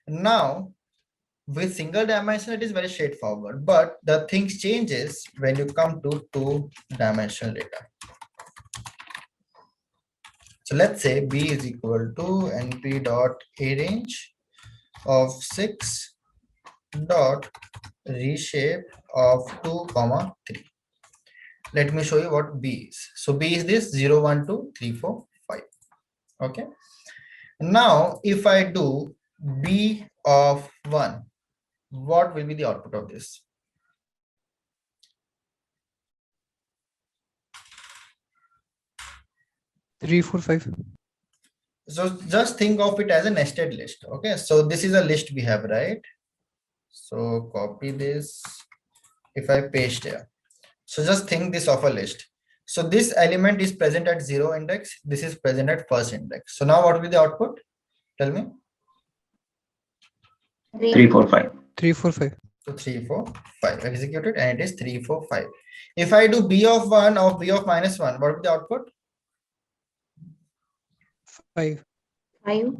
Speaker 1: Now with single dimension it is very straightforward, but the things changes when you come to two-dimensional data. So let's say B is equal to NP dot A range of 6 dot reshape of 2 comma 3. Let me show you what B is. So B is this 0 1 2 3 4 5. Okay. Now if I do B of 1, what will be the output of this?
Speaker 3: Three, four, five.
Speaker 1: So just think of it as a nested list. Okay, so this is a list we have, right? So copy this. If I paste here, so just think this of a list. So this element is present at 0 index. This is present at first index. So now what will be the output? Tell me.
Speaker 5: 3 4 5.
Speaker 3: 3, 4, 5.
Speaker 1: So 3 4 5 executed, and it is 3 4 5. If I do B of 1 or B of minus 1, what will be the output?
Speaker 3: 5.
Speaker 2: 5.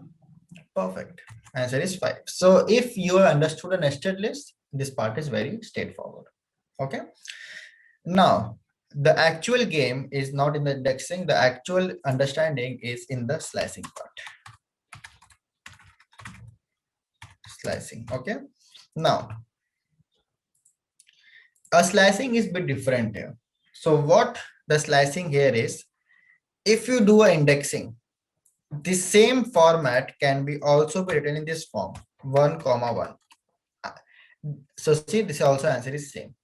Speaker 1: Perfect. Answer is 5. So if you have understood a nested list, this part is very straightforward. Okay. Now, the actual game is not in the indexing. The actual understanding is in the slicing part. Slicing. Okay. Now, a slicing is a bit different here. So what the slicing here is, if you do a indexing, the same format can be also be written in this form 1 comma 1. So see, this also answer is same.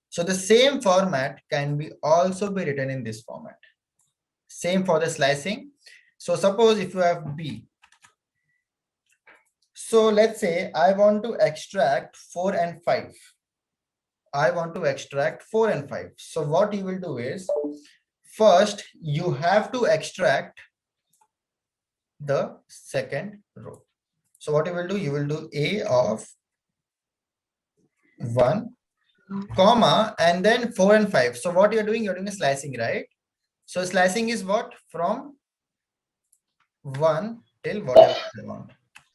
Speaker 1: So the same format can be also be written in this format. Same for the slicing. So suppose if you have B. So let's say I want to extract 4 and 5. I want to extract 4 and 5. So what you will do is, first you have to extract the second row. So what you will do, you will do A of 1 comma and then 4 and 5. So what you're doing a slicing, right? So slicing is what? From 1 till whatever you want.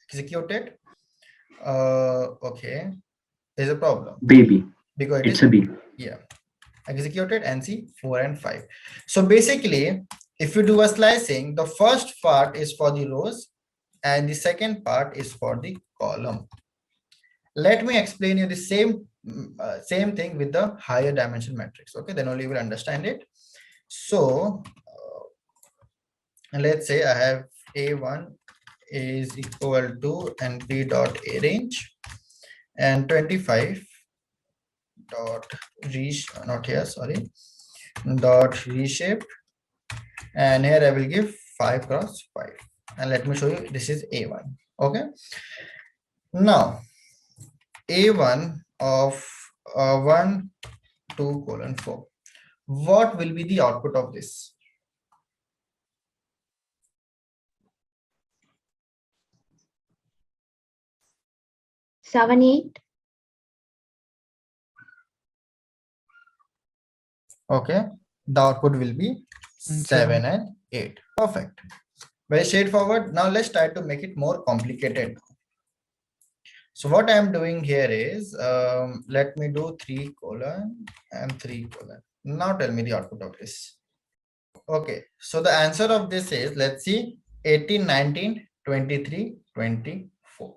Speaker 1: Executed. Okay, there's a problem
Speaker 5: Baby.
Speaker 1: because it
Speaker 5: It's
Speaker 1: is,
Speaker 5: a B.
Speaker 1: yeah, executed and see 4 and 5. So basically, if you do a slicing, the first part is for the rows and the second part is for the column. Let me explain you the same thing with the higher dimension matrix. Okay, then only you will understand it. So let's say I have A1 is equal to NP dot A range and 25 dot not here, sorry, dot reshape, and here I will give 5 cross 5, and let me show you this is A1. Okay, now A1 of 1 2 colon 4, what will be the output of this?
Speaker 2: Seven, 8.
Speaker 1: Okay, the output will be 7 and 8. Perfect, very straightforward. Now let's try to make it more complicated. So what I'm doing here is, let me do 3 colon and 3 colon. Now tell me the output of this. Okay, so the answer of this is, let's see, 18 19 23 24.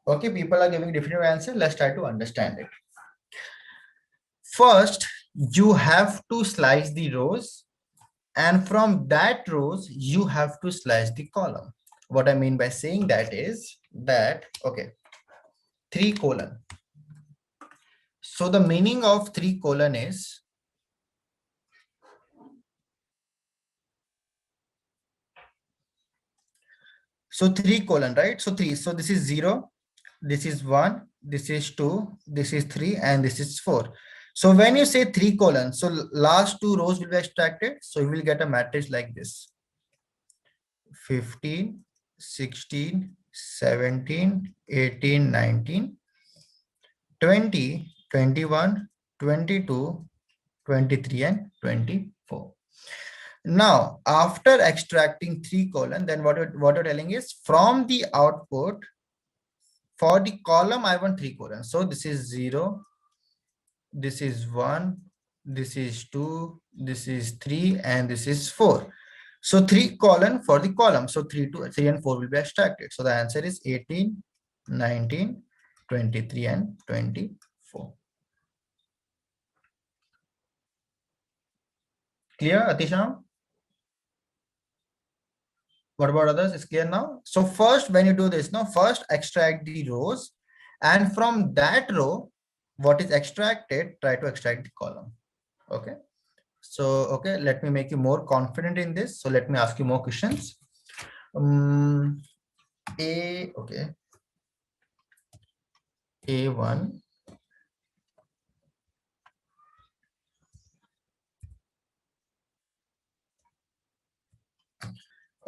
Speaker 1: Okay, people are giving different answers. Let's try to understand it. First, you have to slice the rows, and from that rows you have to slice the column. What I mean by saying that is that, okay, 3 colon. So the meaning of 3 colon is, so 3 colon, right? So 3, so this is 0, this is 1, this is 2, this is 3, and this is 4. So when you say 3 colon, so last 2 rows will be extracted. So you will get a matrix like this: 15, 16, 17, 18, 19, 20, 21, 22, 23, and 24. Now, after extracting 3 colon, then what you're telling is, from the output for the column, I want 3 colon. So this is 0, this is 1, this is 2, this is 3, and this is 4. So 3 colon for the column. So 3 and 4 will be extracted. So the answer is 18, 19, 23 and 24. Clear, Atisham? What about others? Is clear now? So first, when you do this, now first extract the rows, and from that row, what is extracted, try to extract the column. Okay. So, okay, let me make you more confident in this. So let me ask you more questions. Okay. A1.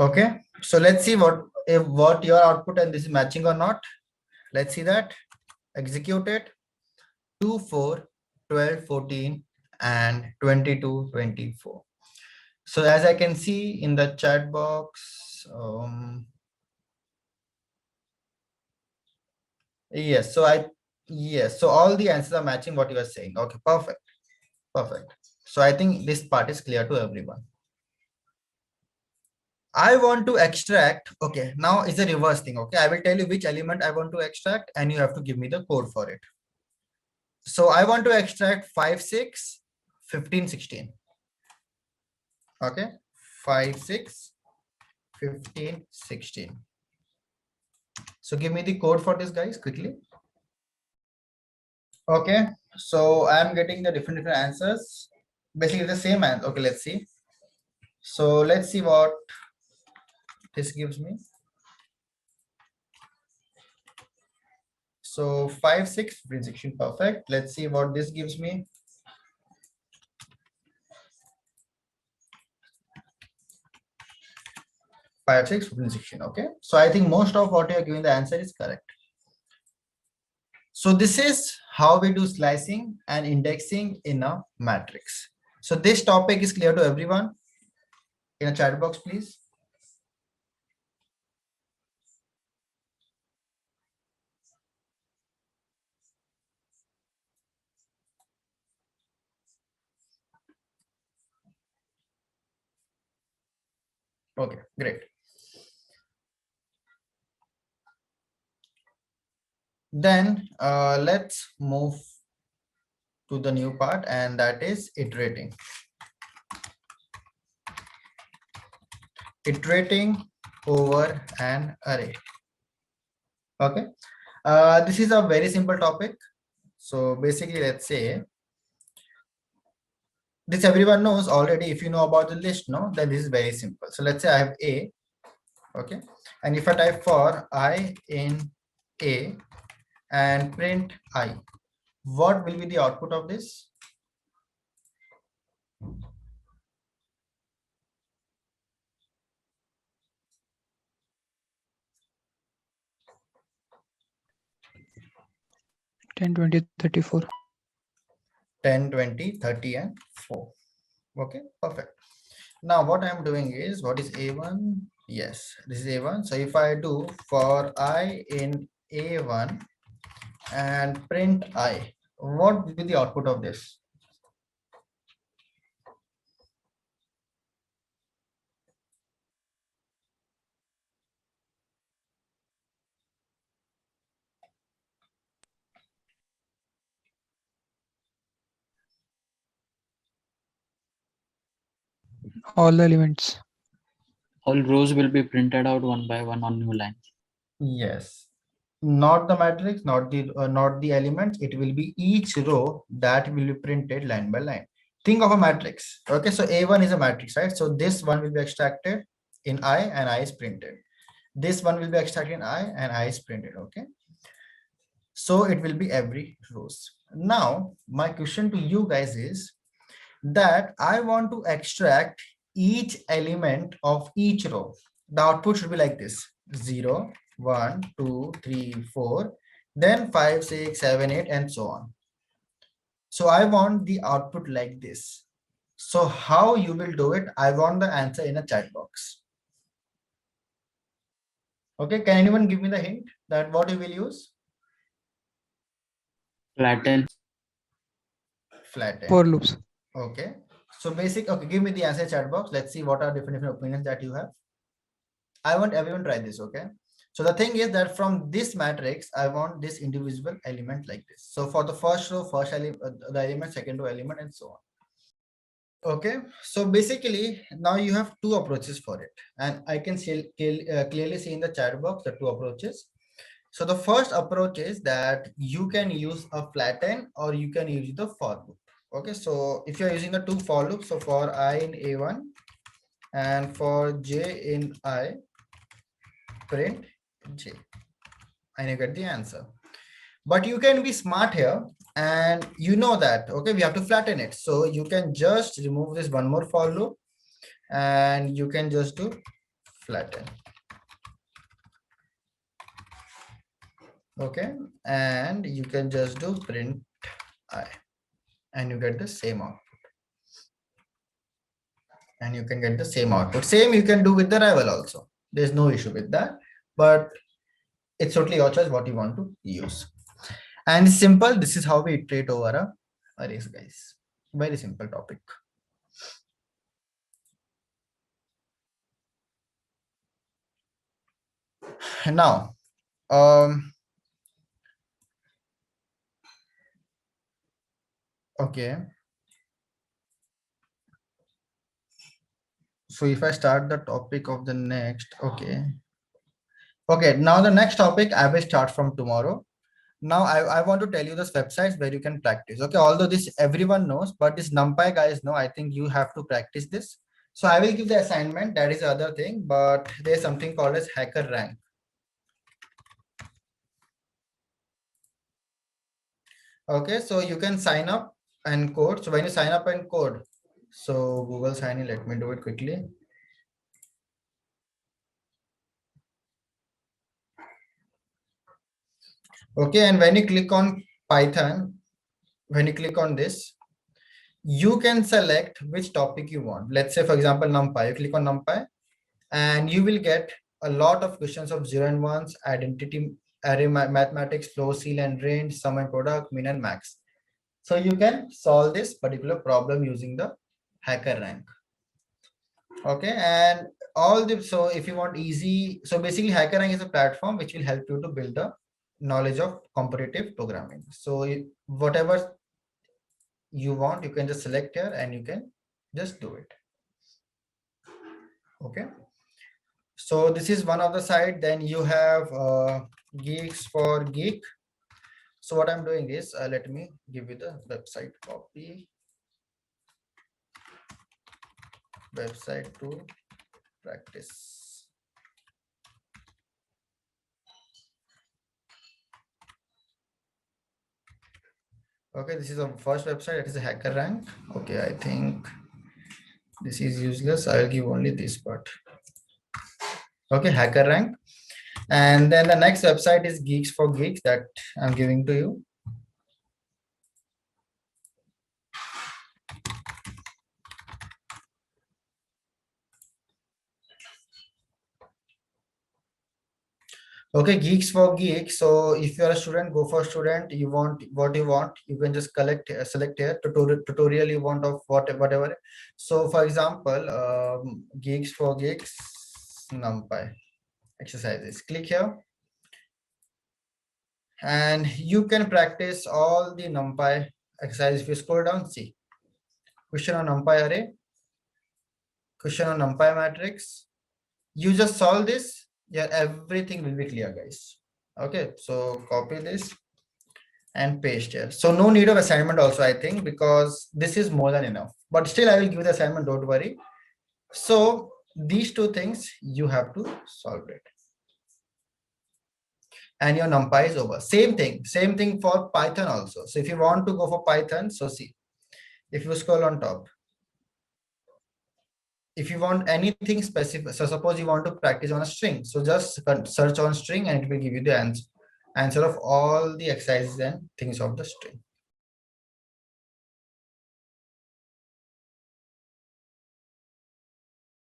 Speaker 1: Okay, so let's see what your output and this is matching or not. Let's see that. Execute it. 2, 4, 12, 14 and 22, 24. So as I can see in the chat box, yes, so all the answers are matching what you are saying. Okay, perfect. So I think this part is clear to everyone. I want to extract. Okay, now it's a reverse thing. Okay, I will tell you which element I want to extract and you have to give me the code for it. So I want to extract 5, 6, 15, 16. Okay, 5, 6, 15, 16. So give me the code for this, guys, quickly. Okay, so I'm getting the different answers. Basically the same answer. Okay, let's see. So let's see what this gives me. So 5, 6, 15, 16, perfect. Let's see what this gives me. 5, 6, 15, 16. Okay, so I think most of what you are giving the answer is correct. So this is how we do slicing and indexing in a matrix. So this topic is clear to everyone. In a chat box, please. Okay, great. Then let's move to the new part, and that is iterating. Iterating over an array. Okay, this is a very simple topic. So basically, let's say this everyone knows already. If you know about the list, no, then this is very simple. So let's say I have A. Okay, and if I type for I in A and print I, what will be the output of this?
Speaker 3: Ten, 20, 34.
Speaker 1: 10, 20, 30 and 4. Okay, perfect. Now what I'm doing is, what is A1? Yes, this is A1. So if I do for I in A1 and print I, what will be the output of this?
Speaker 3: All the elements.
Speaker 4: All rows will be printed out one by one on new line.
Speaker 1: Yes, not the matrix, not the elements. It will be each row that will be printed line by line. Think of a matrix. Okay, so A1 is a matrix, right? So this one will be extracted in I and I is printed. This one will be extracted in I and I is printed. Okay, so it will be every rows. Now my question to you guys is that I want to extract each element of each row. The output should be like this: 0, 1, 2, 3, 4, then 5, 6, 7, 8 and so on. So I want the output like this. So how you will do it? I want the answer in a chat box. Okay, can anyone give me the hint that what you will use?
Speaker 4: Flatten.
Speaker 1: Flatten.
Speaker 3: For loops.
Speaker 1: Okay, So basic, okay, give me the answer chat box. Let's see what are different opinions that you have. I want everyone to try this, okay? So the thing is that from this matrix, I want this individual element like this. So for the first row, the element, second row element, and so on. Okay, so basically now you have two approaches for it, and I can clearly see in the chat box the two approaches. So the first approach is that you can use a flatten or you can use the for loop. Okay, so if you're using the two for loops, so for I in A1 and for J in I, print J, and you get the answer. But you can be smart here, and you know that, okay, we have to flatten it. So you can just remove this one more for loop and you can just do flatten. Okay, and you can just do print I, and you get the same output. And you can get the same output. Same you can do with the rival also. There's no issue with that, but it's totally your choice what you want to use. And it's simple. This is how we iterate over arrays, guys. Very simple topic. Now, okay. So if I start the topic of the next, okay. Okay, now the next topic I will start from tomorrow. Now I want to tell you this websites where you can practice. Okay, although this everyone knows, but this NumPy guys know, I think you have to practice this. So I will give the assignment, that is the other thing, but there's something called as HackerRank. Okay, so you can sign up and code. So when you sign up and code, so Google sign in, let me do it quickly. Okay, and when you click on Python, when you click on this, you can select which topic you want. Let's say, for example, NumPy. You click on NumPy, and you will get a lot of questions of 0 and 1s, identity, array mathematics, flow, ceil and range, sum and product, min and max. So you can solve this particular problem using the HackerRank. Okay, and all the, so if you want easy, so basically HackerRank is a platform which will help you to build the knowledge of competitive programming. So whatever you want, you can just select here and you can just do it. Okay, so this is one of the side. Then you have Geeks for Geek. So what I'm doing is, let me give you the website copy. Website to practice. Okay, this is the first website. It is a HackerRank. Okay, I think this is useless. I'll give only this part. Okay, HackerRank. And then the next website is Geeks for Geeks that I'm giving to you. Okay, Geeks for Geeks. So if you're a student, go for student. You want what you want, you can just select here tutorial you want of whatever. So for example, Geeks for Geeks NumPy exercises. Click here, and you can practice all the NumPy exercises. If you scroll down, see question on NumPy array, question on NumPy matrix. You just solve this. Yeah, everything will be clear, guys. Okay, so copy this and paste here. So no need of assignment also, I think, because this is more than enough. But still, I will give the assignment, don't worry. So these two things you have to solve it. And your NumPy is over. Same thing for Python also. So if you want to go for Python, so see, if you scroll on top, if you want anything specific, so suppose you want to practice on a string, so just search on string and it will give you the answer of all the exercises and things of the string.